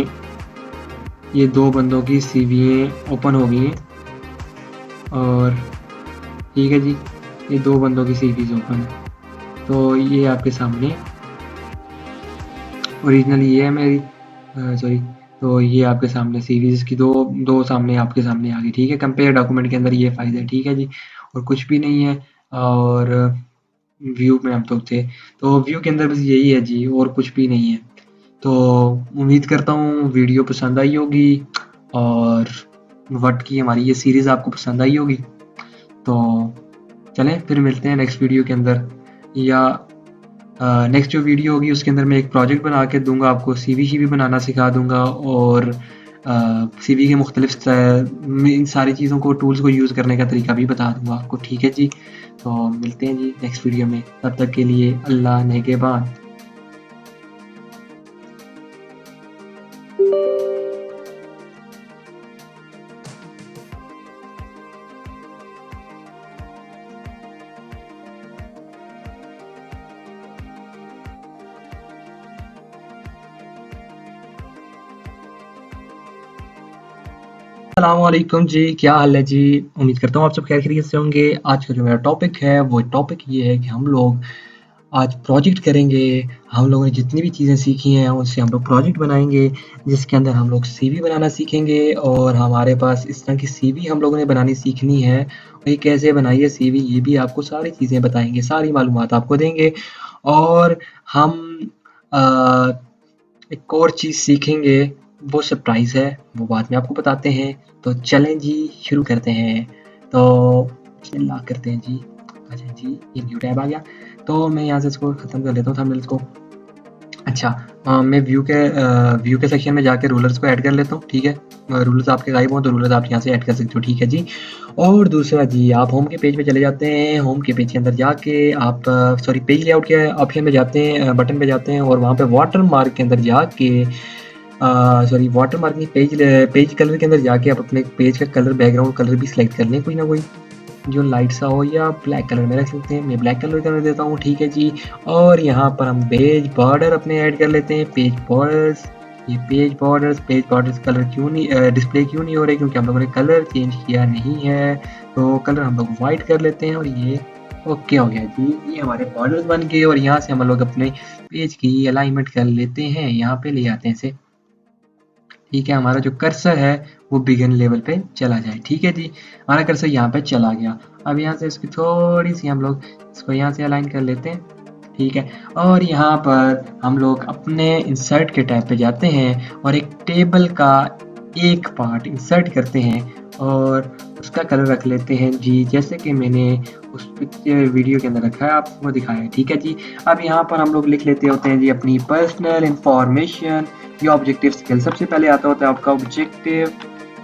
ये दो बंदों की सीवी ओपन हो गई हैं, और ठीक है जी, ये दो बंदों की सीवीज ओपन है, तो ये आपके सामने ओरिजिनल ये है मेरी, सॉरी, तो ये आपके सामने सीवीज की दो सामने आपके सामने आ गई, ठीक है। कंपेयर डॉक्यूमेंट के अंदर ये फ़ायदा है, ठीक है जी, और कुछ भी नहीं है। और व्यू में हम तो थे, तो व्यू के अंदर बस यही है जी, और कुछ भी नहीं है। तो उम्मीद करता हूँ वीडियो पसंद आई होगी, और वर्ड की हमारी ये सीरीज़ आपको पसंद आई होगी। तो चलें फिर मिलते हैं नेक्स्ट वीडियो के अंदर, या नेक्स्ट जो वीडियो होगी उसके अंदर मैं एक प्रोजेक्ट बना के दूंगा आपको, सीवी बनाना सिखा दूंगा, और सीवी के मुख्तलिफ इन सारी चीज़ों को, टूल्स को यूज़ करने का तरीका भी बता दूंगा आपको। ठीक है जी, तो मिलते हैं जी नेक्स्ट वीडियो में, तब तक के लिए अल्लाह नेगेबान। अस्सलामुअलैकुम जी, क्या हाल है जी? उम्मीद करता हूँ आप सब खैर खैरियत से होंगे। आज का जो मेरा टॉपिक है वो टॉपिक ये है कि हम लोग आज प्रोजेक्ट करेंगे। हम लोगों ने जितनी भी चीज़ें सीखी हैं उससे हम लोग प्रोजेक्ट बनाएंगे, जिसके अंदर हम लोग सीवी बनाना सीखेंगे। और हमारे पास इस तरह की सीवी हम लोगों ने बनानी सीखनी है, और ये कैसे बनाई है सीवी ये भी आपको सारी चीज़ें बताएंगे, सारी मालूमात आपको देंगे। और हम आ, एक और चीज़ सीखेंगे, वो सरप्राइज़ है, वो बाद में आपको बताते हैं। तो चलें जी, शुरू करते हैं। तो बिस्मिल्लाह करते हैं जी। अच्छा जी, ये न्यू टैब आ गया, तो मैं यहाँ से इसको ख़त्म कर लेता हूँ थंबनेल्स को। अच्छा, मैं व्यू के सेक्शन में जाके रूलर्स को ऐड कर लेता हूँ। ठीक है, रूलर्स आपके गायब हों तो रूलर्स आप यहाँ से ऐड कर सकते हो। ठीक है जी। और दूसरा जी, आप होम के पेज पे चले जाते हैं। होम के पेज के अंदर जाके आप सॉरी पेज लेआउट के ऑप्शन में जाते हैं, बटन पे जाते हैं, और वहाँ पे वाटर मार्क के अंदर जाके सॉरी वाटर मार्क नहीं, पेज कलर के अंदर जाके आप अपने पेज का कलर, बैकग्राउंड कलर भी सिलेक्ट कर लें, कोई ना कोई जो लाइट सा हो, या ब्लैक कलर में रख सकते हैं। मैं ब्लैक कलर कर देता हूँ। ठीक है जी। और यहाँ पर हम पेज बॉर्डर अपने ऐड कर लेते हैं। पेज बॉर्डर्स, ये पेज बॉर्डर्स कलर क्यों नहीं डिस्प्ले क्यों नहीं हो रहे, क्योंकि हम लोगों ने कलर चेंज किया नहीं है। तो कलर हम लोग वाइट कर लेते हैं, और ये ओके हो गया जी। ये हमारे बॉर्डर्स बन गए, और यहाँ से हम लोग अपने पेज की अलाइनमेंट कर लेते हैं, यहाँ पे ले आते हैं इसे। ठीक है, हमारा जो कर्सर है वो बिगिन लेवल पे चला जाए। ठीक है जी, हमारा कर्सर यहाँ पे चला गया। अब यहाँ से इसकी थोड़ी सी हम लोग इसको यहाँ से अलाइन कर लेते हैं। ठीक है, और यहाँ पर हम लोग अपने इंसर्ट के टैब पे जाते हैं, और एक टेबल का एक पार्ट इंसर्ट करते हैं, और उसका कलर रख लेते हैं जी, जैसे कि मैंने उस पिक्चर वीडियो के अंदर रखा है, आपको दिखाया है। ठीक है जी। अब यहाँ पर हम लोग लिख लेते होते हैं जी अपनी पर्सनल इंफॉर्मेशन, ये ऑब्जेक्टिव स्किल। सबसे पहले आता होता है आपका ऑब्जेक्टिव।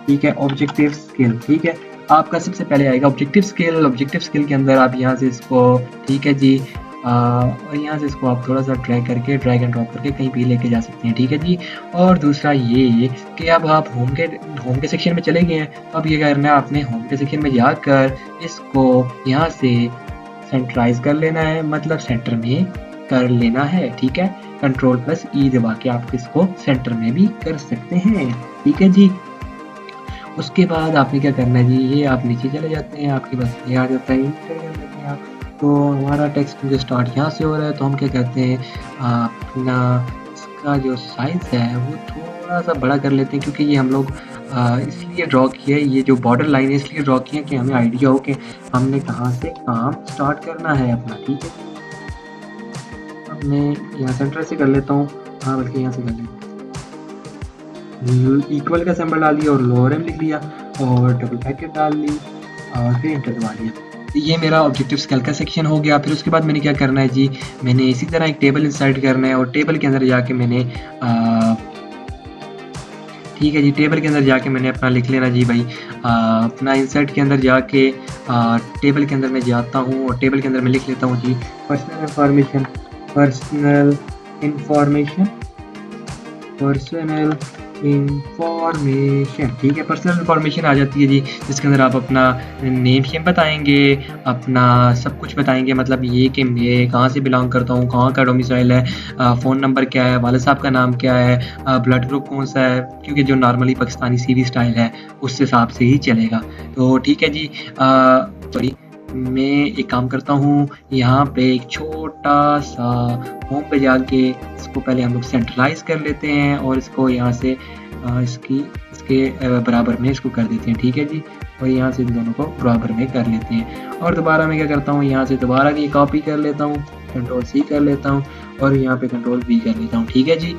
ठीक है, ऑब्जेक्टिव स्किल। ठीक है, आपका सबसे पहले आएगा ऑब्जेक्टिव स्किल। ऑब्जेक्टिव स्किल के अंदर आप यहाँ से इसको, ठीक है जी, और यहाँ से इसको आप थोड़ा सा ड्रैग एंड ड्रॉप करके कहीं भी लेके जा सकते हैं। ठीक है जी। और दूसरा ये कि अब आप होम के सेक्शन में चले गए हैं, तो अब ये करना है आपने होम के सेक्शन में जाकर इसको यहाँ से सेंटराइज कर लेना है, मतलब सेंटर में कर लेना है। ठीक है, Ctrl+E दबा के आप इसको सेंटर में भी कर सकते हैं। ठीक है जी। उसके बाद आपने क्या करना है जी, ये आप नीचे चले जाते हैं, आपके पास ये आ जाता है, इंटर कर लेते हैं आप। तो हमारा टेक्स्ट क्योंकि स्टार्ट यहाँ से हो रहा है, तो हम क्या कहते हैं, अपना इसका जो साइज़ है वो थोड़ा सा बड़ा कर लेते हैं, क्योंकि ये हम लोग इसलिए ड्रॉ किया है, ये जो बॉर्डर लाइन है इसलिए ड्रॉ किया है कि हमें आइडिया हो कि हमने कहाँ से काम स्टार्ट करना है अपना। ठीक है, मैं यहाँ सेंटर से कर लेता हूँ, हाँ बल्कि यहाँ से कर लेता हूँ। इक्वल का सिंबल डाल दिया और लोअर एम लिख लिया, और डबल ब्रैकेट डाल ली, और फिर एंटर दबा दिया। तो ये मेरा ऑब्जेक्टिव स्किल का सेक्शन हो गया। फिर उसके बाद मैंने क्या करना है जी, मैंने इसी तरह एक टेबल इंसर्ट करना है, और टेबल के अंदर जाके मैंने ठीक है जी, टेबल के अंदर जाके मैंने अपना लिख लेना जी भाई, अपना इंसर्ट के अंदर जाके टेबल के अंदर मैं जाता हूँ, और टेबल के अंदर मैं लिख लेता हूँ जी पर्सनल इंफॉर्मेशन। ठीक है, पर्सनल इंफॉर्मेशन आ जाती है जी, जिसके अंदर आप अपना नेम शेम बताएंगे, अपना सब कुछ बताएंगे, मतलब ये कि मैं कहाँ से बिलोंग करता हूँ, कहाँ का डोमिसाइल है, फ़ोन नंबर क्या है, वालिद साहब का नाम क्या है, ब्लड ग्रुप कौन सा है, क्योंकि जो नॉर्मली पाकिस्तानी सीवी स्टाइल है उस हिसाब से ही चलेगा। तो ठीक है जी, सॉरी, मैं एक काम करता हूँ, यहाँ पे एक छोटा सा होम पे जाके इसको पहले हम लोग सेंट्रलाइज कर लेते हैं, और इसको यहाँ से इसके बराबर में इसको कर देते हैं। ठीक है जी, और यहाँ से दोनों को बराबर में कर लेते हैं, और दोबारा मैं क्या करता हूँ, यहाँ से दोबारा ये कॉपी कर लेता हूँ, Ctrl+C कर लेता हूँ, और यहाँ पे Ctrl+V कर लेता हूँ। ठीक है जी,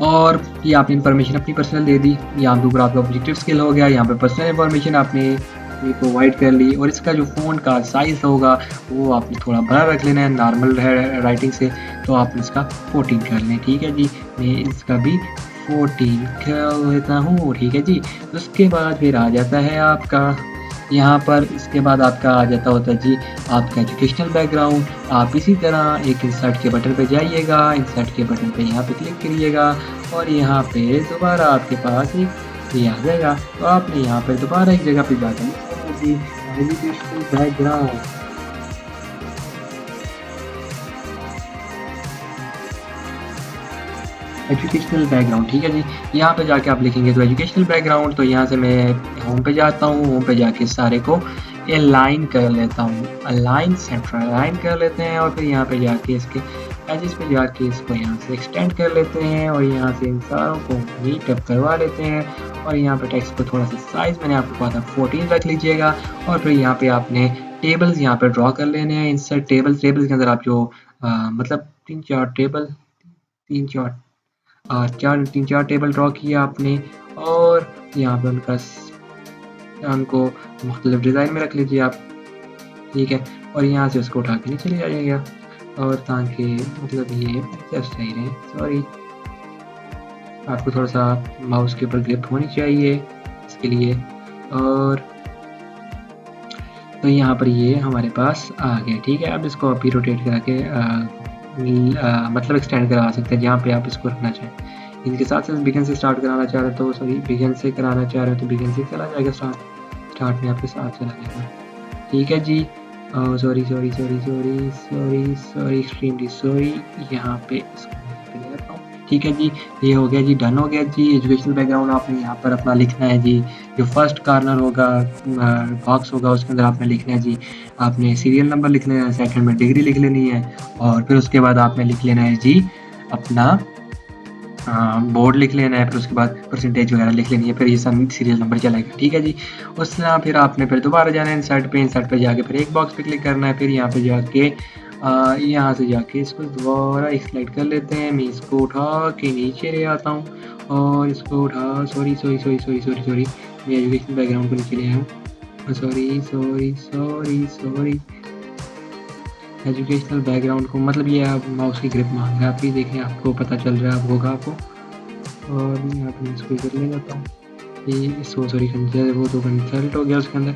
और ये आपने इन्फॉर्मेशन अपनी पर्सनल दे दी, यहाँ पर आपका ऑब्जेक्टिव स्किल हो गया। यहाँ पे पर्सनल इन्फॉर्मेशन आपने ये प्रोवाइड कर ली। और इसका जो फ़ॉन्ट का साइज़ होगा वो आपने थोड़ा बड़ा रख लेना है नॉर्मल राइटिंग से, तो आप इसका 14 कर लें। ठीक है जी, मैं इसका भी 14 कर लेता हूँ। ठीक है जी, उसके बाद फिर आ जाता है आपका यहाँ पर, इसके बाद आपका आ जाता होता है जी आपका एजुकेशनल बैकग्राउंड। आप इसी तरह एक इंसर्ट के बटन पे जाइएगा, इंसर्ट के बटन पे यहाँ पे क्लिक करिएगा और यहाँ पे दोबारा आपके पास एक ये आ जाएगा, तो आपने यहाँ पर दोबारा एक जगह पे जाकर जी एजुकेशनल बैकग्राउंड, एजुकेशनल बैकग्राउंड। ठीक है जी, यहाँ पे जाके आप लिखेंगे तो एजुकेशनल बैकग्राउंड, तो यहाँ से मैं होम पे जाता हूँ, होम पे जाके सारे को अलाइन कर लेता हूँ, अलाइन सेंटर अलाइन कर लेते हैं और फिर यहाँ पे जाके इसके एजेस पे जाके इसको यहाँ से एक्सटेंड कर लेते हैं और यहाँ से इन सारों को नीट अप करवा लेते हैं और यहाँ पे टेक्स्ट को थोड़ा सा साइज मैंने आपको कहा था 14 रख लीजिएगा और फिर यहाँ पे आपने टेबल्स यहाँ पे ड्रॉ कर लेने हैं। इंसर्ट टेबल्स के अंदर आप जो मतलब तीन चार टेबल ड्रॉ किया आपने और यहाँ पे उनको मुख्तलिफ डिज़ाइन में रख लीजिए आप। ठीक है, और यहाँ से उसको उठा के नीचे ले जाइएगा और ताकि मतलब ये जस्ट सही रहे। सॉरी, आपको थोड़ा सा माउस के ऊपर ग्रिप होनी चाहिए इसके लिए। और तो यहाँ पर ये हमारे पास आ गया। ठीक है, अब इसको आप ही रोटेट करा के मतलब एक्सटेंड करा सकते हैं जहाँ पे आप इसको रखना चाहें। इनके साथ साथ बिगिन से स्टार्ट कराना चाह रहे तो सॉरी बिगिन से कराना चाह रहे हो तो बिगिन से चला जाएगा, स्टार्ट में आपके साथ चला जाएगा। ठीक है जी, सॉरी एक्सट्रीमली सॉरी, यहाँ पे इसको ले आता हूँ। ठीक है जी, ये हो गया जी, डन हो गया जी। एजुकेशनल बैकग्राउंड आपने यहाँ पर अपना लिखना है जी, जो फर्स्ट कॉर्नर होगा बॉक्स होगा उसके अंदर आपने लिखना है जी, आपने सीरियल नंबर लिख लेना है, सेकंड में डिग्री लिख लेनी है और फिर उसके बाद आपने लिख लेना है जी अपना बोर्ड लिख लेना है, फिर उसके बाद परसेंटेज वगैरह लिख लेनी है, फिर ये सीरियल नंबर चलेगा। ठीक है जी, उस तरह फिर आपने फिर दोबारा जाना है इंसर्ट पे जाके फिर एक बॉक्स पे क्लिक करना है, फिर यहाँ पे जाके यहाँ से जाके इसको दोबारा एक स्लाइड कर लेते हैं। मैं इसको उठा के नीचे ले आता हूँ और इसको उठा सॉरी मैं एजुकेशन बैकग्राउंड को नीचे ले आया हूँ। सॉरी एजुकेशनल बैकग्राउंड को मतलब ये आप माउस की ग्रिप मांग रहे हैं, आप ही देखें आपको पता चल रहा है होगा आपको। और यहाँ पर इसको इधर ले जाता हूँ, ये सॉरी वो तो कंसल्ट हो गया उसके अंदर।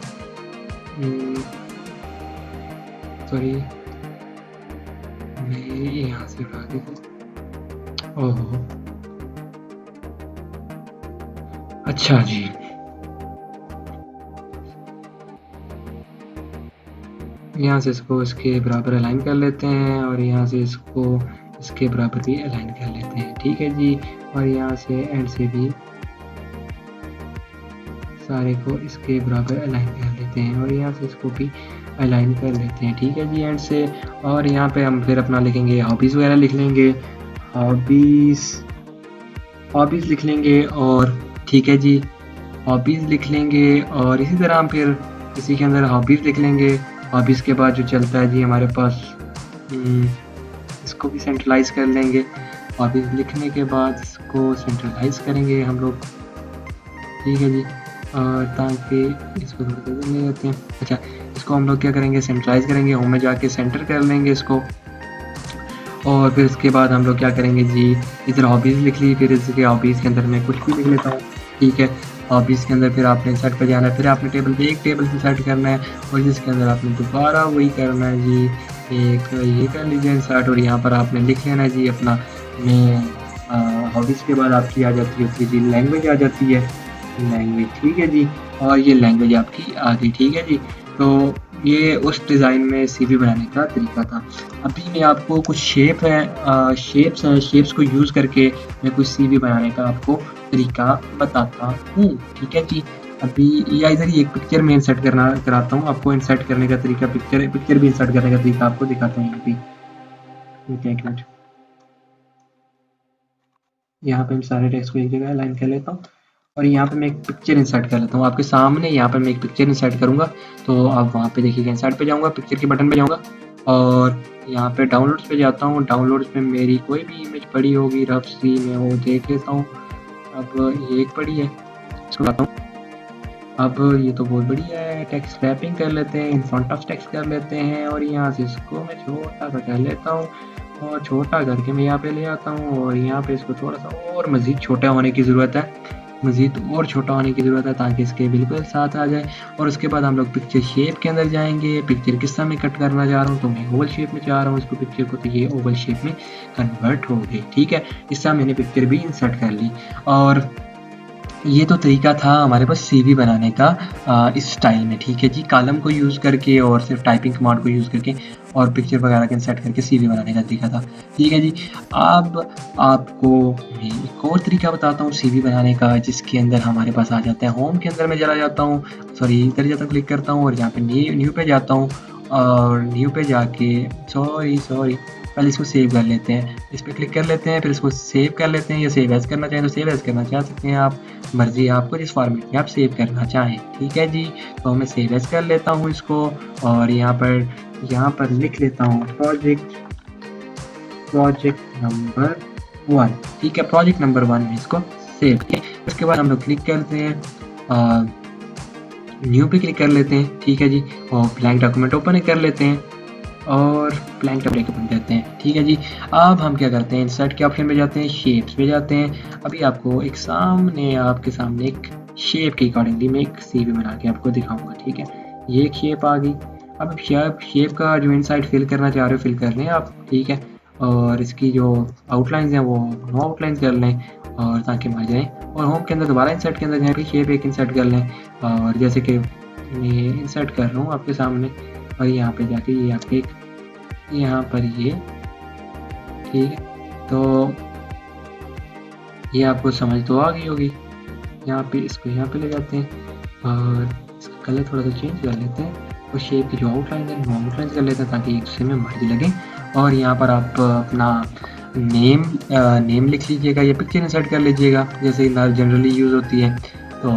सॉरी मैं यहाँ से उठा देता। ओहो अच्छा जी, यहाँ से इसको इसके बराबर अलाइन कर लेते हैं और यहाँ से इसको इसके बराबर भी अलाइन कर लेते हैं। ठीक है जी, और यहाँ से एंड से भी सारे को इसके बराबर अलाइन कर लेते हैं और यहाँ से इसको भी अलाइन कर लेते हैं। ठीक है जी, एंड से। और यहाँ पे हम फिर अपना लिखेंगे हॉबीज़ वगैरह लिख लेंगे, हॉबीज़ लिख लेंगे और ठीक है जी हॉबीज़ लिख लेंगे और इसी तरह हम फिर इसी के अंदर हॉबीज़ लिख लेंगे। हॉबीज़ के बाद जो चलता है जी हमारे पास इसको भी सेंट्रलाइज कर लेंगे। हॉबीज़ लिखने के बाद इसको सेंट्रलाइज करेंगे हम लोग। ठीक है जी, और ताकि इसको थोड़ा सा ले लेते हैं। अच्छा, इसको हम लोग क्या करेंगे सेंट्रलाइज करेंगे, होम में जाके सेंटर कर लेंगे इसको और फिर इसके बाद हम लोग क्या करेंगे जी इधर हॉबीज़ लिख ली, फिर इसके हॉबीज़ के अंदर मैं कुछ भी लिख लेता हूँ। ठीक है, हॉबीज़ के अंदर फिर आपने इंसर्ट पे जाना है, फिर आपने एक टेबल से सेट करना है और जिसके अंदर आपने दोबारा वही करना है जी, एक ये कर लीजिए इंसर्ट और यहाँ पर आपने लिख लेना है जी अपना मैं हॉबीज़ के बाद आपकी आ जाती है जी लैंग्वेज आ जाती है, लैंग्वेज। ठीक है जी, और ये लैंग्वेज आपकी आ गई। ठीक है जी, तो ये उस डिज़ाइन में सीवी बनाने का तरीका था। अभी मैं आपको कुछ शेप्स को यूज़ करके मैं कुछ सीवी बनाने का आपको तरीका बताता हूँ। ठीक है जी, अभी या इधर ही एक पिक्चर में इंसर्ट कराता हूँ आपको इंसर्ट करने का तरीका, पिक्चर भी इंसर्ट करने का तरीका आपको दिखाता हूँ। अभी एक मिनट, यहाँ पे मैं सारे टेक्स्ट को एक जगह अलाइन कर लेता हूँ और यहाँ पे मैं एक पिक्चर इंसर्ट कर लेता हूँ आपके सामने। यहाँ पे मैं एक पिक्चर इंसर्ट करूँगा तो आप वहाँ पे देखिएगा, इंसर्ट पे जाऊँगा, पिक्चर के बटन पे जाऊँगा और यहाँ पे डाउनलोड्स पे जाता हूँ। डाउनलोड्स में मेरी कोई भी इमेज पड़ी होगी रफ सी, मैं वो देख लेता हूँ। अब ये एक पड़ी है, इसको लाता हूँ अब ये तो बहुत बढ़िया है, टेक्स्ट रैपिंग कर लेते हैं, इन फ्रंट ऑफ टेक्स्ट कर लेते हैं और यहाँ से इसको मैं छोटा सा कर लेता हूँ और छोटा करके मैं यहाँ पे ले आता हूँ और यहाँ पे इसको थोड़ा सा और मज़ीद छोटा होने की ज़रूरत है, मज़ीद और छोटा होने की ज़रूरत है ताकि इसके बिल्कुल साथ आ जाए। और उसके बाद हम लोग पिक्चर शेप के अंदर जाएंगे, पिक्चर किस तरह में कट करना चाह रहा हूँ तो मैं ओवल शेप में चाह रहा हूँ इसको पिक्चर को, तो ये ओवल शेप में कन्वर्ट हो गई। ठीक है, इस तरह मैंने पिक्चर भी इंसर्ट कर ली। और ये तो तरीका था हमारे पास सीवी बनाने का इस स्टाइल में। ठीक है जी, कॉलम को यूज़ करके और सिर्फ टाइपिंग कमांड को यूज़ करके और पिक्चर वगैरह के इंसर्ट करके सीवी बनाने का तरीका था। ठीक है जी, अब आपको मैं एक और तरीका बताता हूँ सीवी बनाने का, जिसके अंदर हमारे पास आ जाता है होम के अंदर मैं चला जाता हूँ, सॉरी इधर जाता हूँ, क्लिक करता हूँ और यहाँ पे न्यू पे जाता हूँ और न्यू पे जाके सॉरी पहले इसको सेव कर लेते हैं, इस पर क्लिक कर लेते हैं, फिर इसको सेव कर लेते हैं या सेव एज करना चाहें तो सेव एज करना चाह सकते हैं आप, मर्जी है आपको जिस फॉर्मेट में आप सेव करना चाहें। ठीक है जी, तो मैं सेव एज कर लेता हूँ इसको और यहाँ पर लिख लेता हूँ प्रोजेक्ट नंबर 1। ठीक है, प्रोजेक्ट नंबर 1 में इसको सेव किया। उसके बाद हम लोग क्लिक करते हैं, न्यू पे क्लिक कर लेते हैं। ठीक है जी, और ब्लैंक डॉक्यूमेंट ओपन कर लेते हैं और ब्लैंक टेबलेट ओपन करते हैं। ठीक है जी, अब हम क्या करते हैं, इंसर्ट के ऑप्शन पे जाते हैं, शेप्स पे जाते हैं। अभी आपको आपके सामने एक शेप के अकॉर्डिंगली मैं एक सीवी बना के आपको दिखाऊंगा। ठीक है, ये एक शेप आ गई। अब शेप का जो इनसाइड फिल करना चाह रहे हो फिल कर लें आप। ठीक है, और इसकी जो आउटलाइंस हैं वो नो आउटलाइन कर लें और ताकि हम आ जाएँ और होम के अंदर दोबारा इंसर्ट के अंदर जाए भी शेप एक इंसर्ट कर लें और जैसे कि मैं इंसर्ट कर रहा हूँ आपके सामने और यहाँ पे जाके ये आपके यहाँ पर ये, ठीक है, तो ये आपको समझ तो आ गई होगी। यहाँ पे इसको यहाँ पे ले जाते हैं और इसका कलर थोड़ा सा चेंज कर लेते हैं और शेप की जो आउटलाइन है वो आउटलाइन कर लेते हैं ताकि एक दूसरे में मर्ज लगे। और यहाँ पर आप अपना नेम लिख लीजिएगा या पिक्चर इंसर्ट कर लीजिएगा जैसे जनरली यूज़ होती है। तो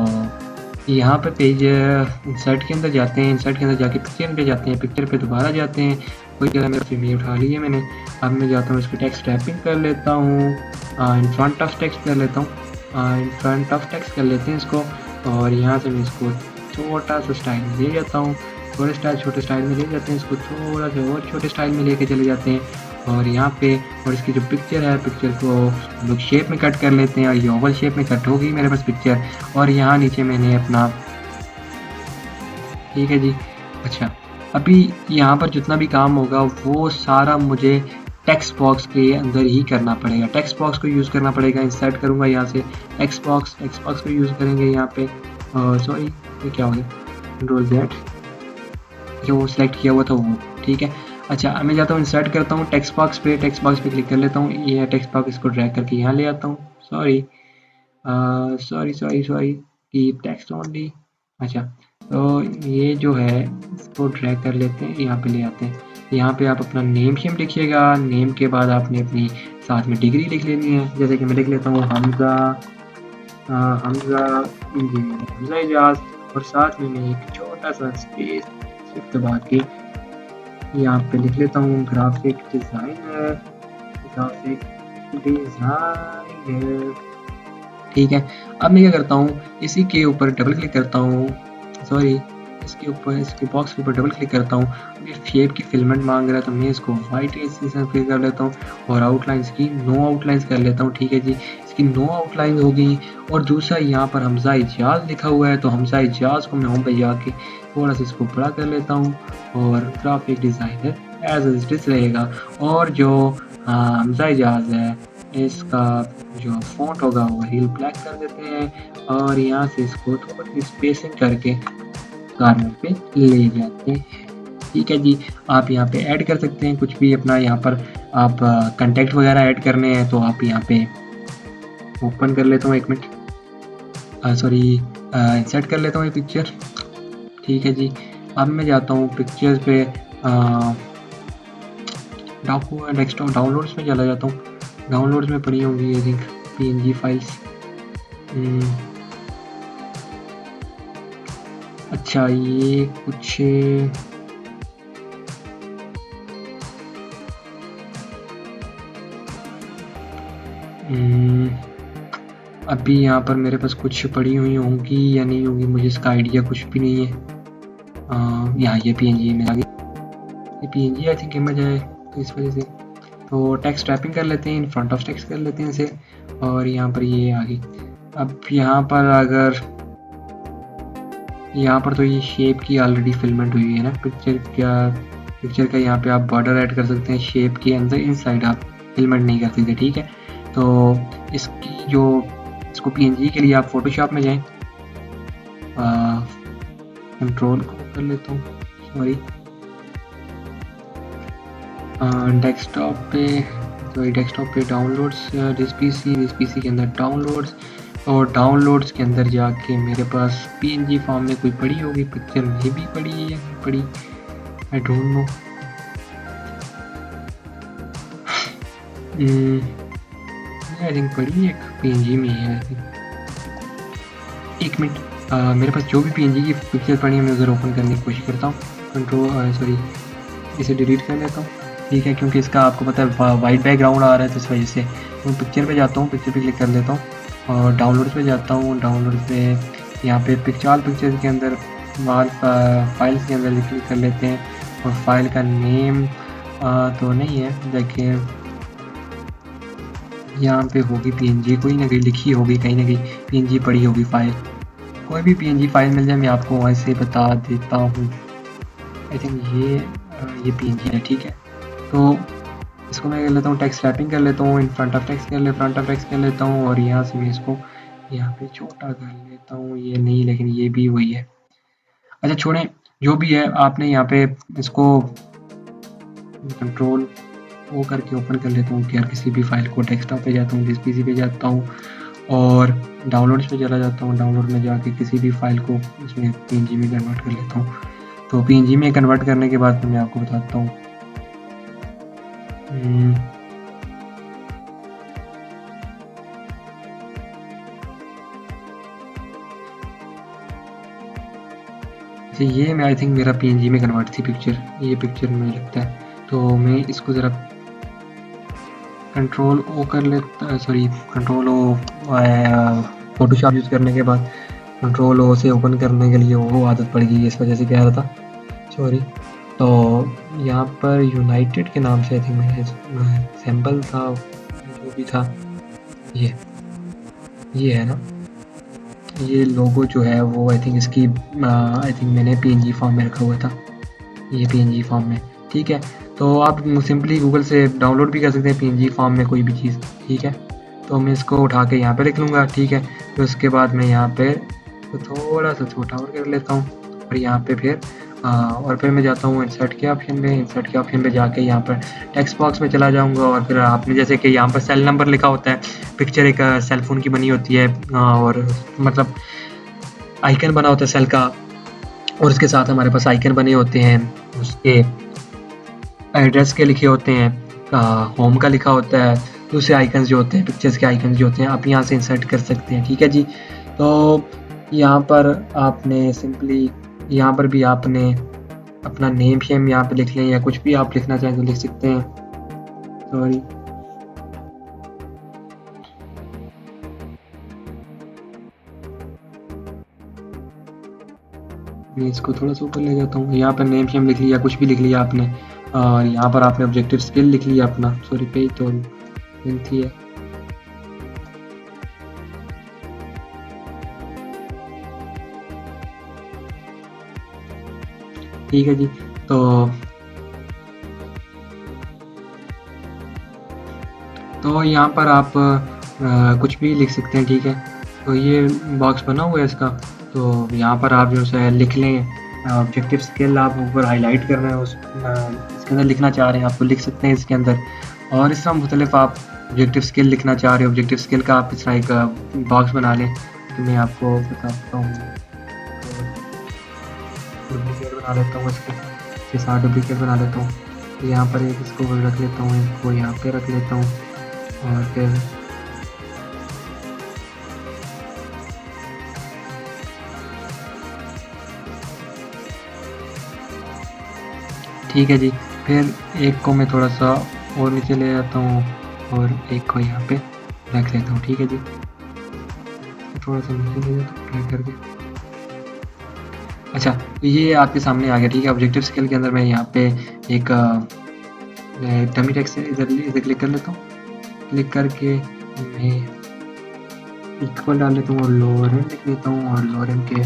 यहाँ पे पेज इंसर्ट के अंदर जाते हैं, इंसर्ट के अंदर जाके पिक्चर पे जाते हैं, पिक्चर पे दोबारा जाते हैं, कोई जगह मेरा फिर उठा ली है मैंने। अब मैं जाता हूँ इसकी टेक्स्ट रैपिंग कर लेता हूँ, इन फ्रंट ऑफ टेक्स्ट कर लेता हूँ, इन फ्रंट ऑफ टेक्स्ट कर लेते हैं इसको और यहाँ से मैं इसको छोटा सा स्टाइल में ले जाता हूँ, छोटे स्टाइल में ले जाते हैं, इसको थोड़ा सा और छोटे स्टाइल में लेके चले जाते हैं और यहाँ पे और इसकी जो पिक्चर है पिक्चर को हम लोग शेप में कट कर लेते हैं और ये ओवल शेप में कट हो गई मेरे पास पिक्चर। और यहाँ नीचे मैंने अपना, ठीक है जी, अच्छा अभी यहाँ पर जितना भी काम होगा वो सारा मुझे टेक्स्ट बॉक्स के अंदर ही करना पड़ेगा, टेक्स्ट बॉक्स को यूज़ करना पड़ेगा। इंसर्ट करूँगा यहाँ से टेक्स्ट बॉक्स को यूज़ करेंगे यहाँ पे, सॉरी ये क्या हो गया, कंट्रोल Z जो सिलेक्ट किया हुआ था वो, ठीक है। अच्छा मैं जाता हूँ इंसर्ट करता हूँ टेक्स्ट बॉक्स पे क्लिक कर लेता हूँ, ये है टेक्स्ट बॉक्स, इसको ड्रैग करके यहाँ ले आता हूँ, सॉरी कीप टेक्स्ट ओनली। अच्छा तो ये जो है इसको ड्रैग कर लेते हैं, यहाँ पे ले आते हैं। यहाँ पे आप अपना नेम शेम लिखिएगा, नेम के बाद आपने अपनी साथ में डिग्री लिख लेनी है, जैसे कि मैं लिख लेता हूँ हमजा इजाज और साथ में मैं एक छोटा सा स्पेस सिर्फ दबा के यहाँ पे लिख लेता हूँ ग्राफिक डिज़ाइनर। ठीक है, अब मैं क्या करता हूँ इसी के ऊपर डबल क्लिक करता हूँ, सॉरी इसके ऊपर इसके बॉक्स के ऊपर डबल क्लिक करता हूँ। अब ये शेप की फिल्मेंट मांग रहा है तो मैं इसको वाइट से क्लिक कर लेता हूँ और आउटलाइंस की नो आउटलाइंस कर लेता हूँ। ठीक है जी, इसकी नो आउटलाइन हो गई। और दूसरा यहाँ पर हमजा इजाज़ लिखा हुआ है तो हमजा इजाज़ को मैं होम पे जाके थोड़ा सा इसको बड़ा कर लेता हूँ और graphic designer as it is रहेगा। और जो हमजा इजाज़ है इसका जो फ़ॉन्ट होगा वो हील ब्लैक कर देते हैं और यहाँ से इसको थोड़ी स्पेसिंग करके कॉर्नर पे ले जाते हैं। ठीक है जी, आप यहाँ पे ऐड कर सकते हैं कुछ भी अपना, यहाँ पर आप कंटेक्ट वगैरह ऐड करने हैं तो आप यहाँ पे ओपन कर लेता हूँ, एक मिनट, सॉरी इंसर्ट कर लेता हूँ ये पिक्चर। ठीक है जी, अब मैं जाता हूँ पिक्चर्स पे, डेस्कटॉप डाउनलोड्स में चला जाता हूँ, डाउनलोड्स में पड़ी होंगी आई थिंक PNG फाइल्स। अच्छा ये कुछ अभी यहाँ पर मेरे पास कुछ पड़ी हुई होंगी या नहीं होंगी, मुझे इसका आइडिया कुछ भी नहीं है। यहाँ ये PNG में आ गई, ये PNG आई थिंक इमेज है, तो इस वजह से तो टेक्स्ट रैपिंग कर लेते हैं, इन फ्रंट ऑफ टेक्स्ट कर लेते हैं इसे, और यहाँ पर ये आ गई। अब यहाँ पर अगर यहाँ पर तो ये शेप की ऑलरेडी फिलमेंट हुई है ना पिक्चर का यहाँ पे आप बॉर्डर ऐड कर सकते हैं शेप के अंदर, इनसाइड आप फिलमेंट नहीं कर सकते, ठीक है। तो इसको PNG के लिए आप फोटोशॉप में जाएं, कंट्रोल को कर लेता हूँ, सॉरी, डेस्कटॉप पे डाउनलोड्स, दिस पीसी के अंदर डाउनलोड्स, और डाउनलोड्स के अंदर जाके मेरे पास PNG फॉर्म में कोई पड़ी होगी पिक्चर, में भी पड़ी है या नहीं पड़ी, I don't know. I think पड़ी है, एक PNG में है आई थिंक। एक मिनट, मेरे पास जो भी PNG की पिक्चर पड़ी है मैं उधर ओपन करने की कोशिश करता हूँ। इसे डिलीट कर लेता हूँ, ठीक है, क्योंकि इसका आपको पता है वाइट बैकग्राउंड आ रहा है, तो इस वजह से मैं पिक्चर पे जाता हूँ, पिक्चर पे क्लिक कर लेता हूँ और डाउनलोड्स पे जाता हूँ। डाउनलोड्स पे यहाँ पे पिक्चर के अंदर फाइल्स के अंदर क्लिक कर लेते हैं, और फाइल का नेम तो नहीं है, देखिए यहाँ पे होगी PNG, कोई ना कोई लिखी होगी, कहीं ना कहीं PNG पड़ी होगी फाइल, कोई भी PNG फाइल मिल जाए मैं आपको वैसे बता देता हूँ। आई थिंक ये PNG है, ठीक है। तो इसको मैं कर लेता हूँ, टेक्स्ट रैपिंग कर लेता हूँ, इन फ्रंट ऑफ टेक्स्ट कर लेता हूँ, और यहाँ से मैं इसको यहाँ पे छोटा कर लेता हूँ। ये नहीं, लेकिन ये भी वही है। अच्छा छोड़ें, जो भी है, आपने यहाँ पे इसको कंट्रोल वो करके ओपन कर लेता हूँ कि यार किसी भी फाइल को, डेस्कटॉप पे जाता हूँ, दिस पीसी पे जाता हूँ और डाउनलोड्स पे चला जाता हूँ। डाउनलोड में जाके किसी भी फाइल को इसमें PNG में कन्वर्ट कर लेता हूँ। तो PNG में कन्वर्ट करने के बाद मैं आपको बताता हूँ। ये मैं आई थिंक मेरा PNG में कन्वर्ट थी पिक्चर, ये पिक्चर मुझे लगता है। तो मैं इसको ज़रा कंट्रोल O कर लेता, sorry control O, Photoshop use करने के बाद कंट्रोल O से ओपन करने के लिए वो आदत पड़ गई, इस वजह से कह रहा था, सॉरी। तो यहाँ पर यूनाइटेड के नाम से आई थिंक मैंने सैम्पल था, जो भी था, ये है ना, ये लोगो जो है वो आई थिंक इसकी आई थिंक मैंने PNG फॉर्म में रखा हुआ था, ये PNG फॉर्म में, ठीक है। तो आप सिंपली गूगल से डाउनलोड भी कर सकते हैं PNG फॉर्म में कोई भी चीज़, ठीक है। तो मैं इसको उठा के यहाँ पे लिख लूँगा, ठीक है। फिर उसके बाद मैं यहाँ पे तो थोड़ा सा छोटा और कर लेता हूँ, और यहाँ पे फिर मैं जाता हूँ इंसर्ट के ऑप्शन पे जाके यहाँ पर टेक्स्ट बॉक्स में चला जाऊँगा, और फिर आपने जैसे कि यहाँ पर सेल नंबर लिखा होता है, पिक्चर एक सेल फोन की बनी होती है, और मतलब आइकन बना होता है सेल का, और उसके साथ हमारे पास आइकन बने होते हैं, उसके एड्रेस के लिखे होते हैं, होम का लिखा होता है, दूसरे आइकन्स जो होते हैं, पिक्चर्स के आइकन्स जो होते हैं, आप यहाँ से इंसर्ट कर सकते हैं, ठीक है जी। तो यहाँ पर आपने सिंपली यहाँ पर भी आपने अपना नेम शेम यहाँ पे लिख लें, या कुछ भी आप लिखना चाहें तो लिख सकते हैं, सॉरी। मैं इसको थोड़ा सा ऊपर ले जाता हूँ, यहाँ पर नेम शेम लिख लिया, कुछ भी लिख लिया आपने, और यहाँ पर आपने ऑब्जेक्टिव स्किल लिख लिया अपना, सॉरी पेज तो लेंथी है, ठीक है जी। तो यहाँ पर आप कुछ भी लिख सकते हैं, ठीक है। तो ये बॉक्स बना हुआ है इसका, तो यहाँ पर आप जो है लिख लें, ऑब्जेक्टिव स्किल आप ऊपर हाईलाइट कर रहे हैं, इसके अंदर लिखना चाह रहे हैं, आपको लिख सकते हैं इसके अंदर, और इस तरह मुख्तलिफ आप ऑब्जेक्टिव स्किल लिखना चाह रहे हो, ऑब्जेक्टिव स्किल का आप इस तरह एक बॉक्स बना लें। तो मैं आपको बताता हूँ, डुप्लीकेट बना लेता हूँ, इसके साथ डुप्लीकेट बना लेता हूँ, तो यहाँ पर एक इसको रख लेता हूँ, इसको यहाँ पे रख लेता हूँ, और फिर ठीक है जी। फिर एक को मैं थोड़ा सा और नीचे ले जाता हूँ, और एक को यहाँ पे रख लेता हूँ, ठीक है जी। थोड़ा सा नीचे ले जाता हूँ ड्रैग करके। अच्छा, तो ये आपके सामने आ गया, ठीक है। ऑब्जेक्टिव स्केल के अंदर मैं यहाँ पे एक डमी टेक्स्ट इधर क्लिक कर लेता हूँ। क्लिक करके मैं इक्वल डाल लेता हूँ और लोअर लिख लेता हूँ, और लोअर के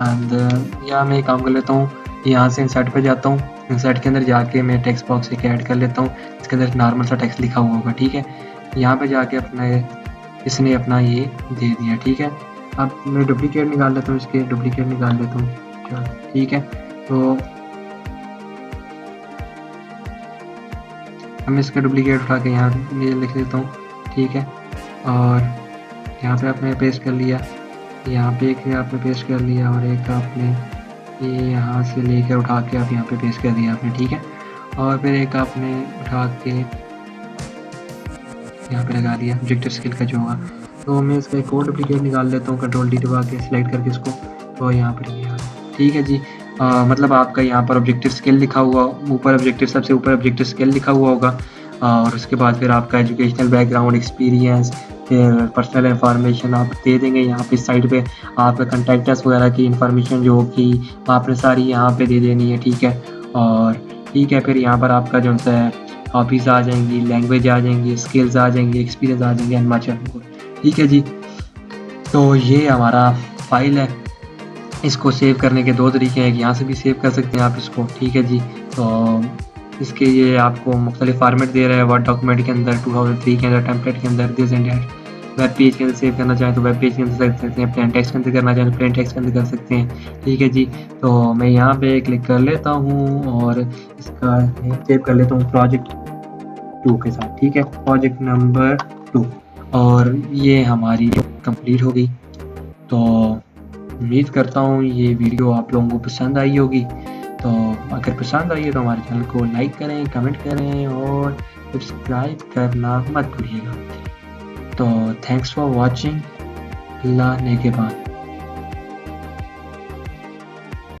अंदर या मैं काम कर लेता हूँ, यहाँ से इंसर्ट पे जाता हूँ। इंसर्ट के अंदर जाके मैं टेक्स्ट बॉक्स एक ऐड कर लेता हूँ, इसके अंदर नॉर्मल सा टेक्स्ट लिखा हुआ होगा, ठीक है। यहाँ पे जाके अपना इसने अपना ये दे दिया, ठीक है। अब मैं डुप्लीकेट निकाल लेता हूँ, इसके डुप्लीकेट निकाल लेता हूँ, चलो ठीक है। तो हम इसका डुप्लीकेट उठा के यहाँ ये लिख देता हूँ, ठीक है। और यहाँ पे आपने पेस्ट कर लिया, यहाँ पे एक आपने पेस्ट कर लिया, और एक आपने ये यहाँ से लेकर उठा के आप यहाँ पे पेस्ट कर दिया आपने, ठीक है। और फिर एक आपने उठा के यहाँ पे लगा दिया ऑब्जेक्टिव स्केल का जो होगा। तो मैं इसका एक और डुप्लीकेट निकाल लेता हूँ, कंट्रोल डी दबा के सिलेक्ट करके इसको, तो यहाँ पर ये ठीक है जी। मतलब आपका यहाँ पर ऑब्जेक्टिव स्केल लिखा हुआ ऊपर, ऑब्जेक्टिव सबसे ऊपर ऑब्जेक्टिव स्केल लिखा हुआ होगा, और उसके बाद फिर आपका एजुकेशनल बैकग्राउंड, एक्सपीरियंस, फिर पर्सनल इंफॉर्मेशन आप दे देंगे। यहाँ पे साइड पे आपका कंटेक्टस वगैरह की इंफॉर्मेशन जो होगी आपने सारी यहाँ पे दे देनी है, ठीक है। और ठीक है, फिर यहाँ पर आपका जो है हॉबीज़ आ जाएंगी, लैंग्वेज आ जाएंगी, स्किल्स आ जाएंगी, एक्सपीरियंस आ जाएंगे, हिमाचल, ठीक है जी। तो ये हमारा फाइल है। इसको सेव करने के दो तरीके हैं, यहाँ से भी सेव कर सकते हैं आप इसको, ठीक है जी। तो इसके ये आपको मुख्तलिफ फॉर्मेट दे रहा है, वर्ड डॉक्यूमेंट के अंदर, 2003 के अंदर, टेम्पलेट के अंदर, this and that. Web page के अंदर सेव करना चाहें तो वेब पेज के अंदर कर सकते हैं, प्लेन टेक्स्ट के अंदर करना चाहें तो प्लेन टेक्स्ट के अंदर कर सकते हैं, ठीक है जी। तो मैं यहाँ पे क्लिक कर लेता हूँ और इसका सेव कर लेता हूँ प्रोजेक्ट 2 के साथ, ठीक है, प्रोजेक्ट नंबर 2। और ये हमारी कंप्लीट हो गई। तो उम्मीद करता हूँ ये वीडियो आप लोगों को पसंद आई होगी। तो अगर पसंद आई है तो हमारे चैनल को लाइक करें, कमेंट करें और सब्सक्राइब करना मत भूलिएगा। तो थैंक्स फॉर वॉचिंग। अल्लाह ने के बाद।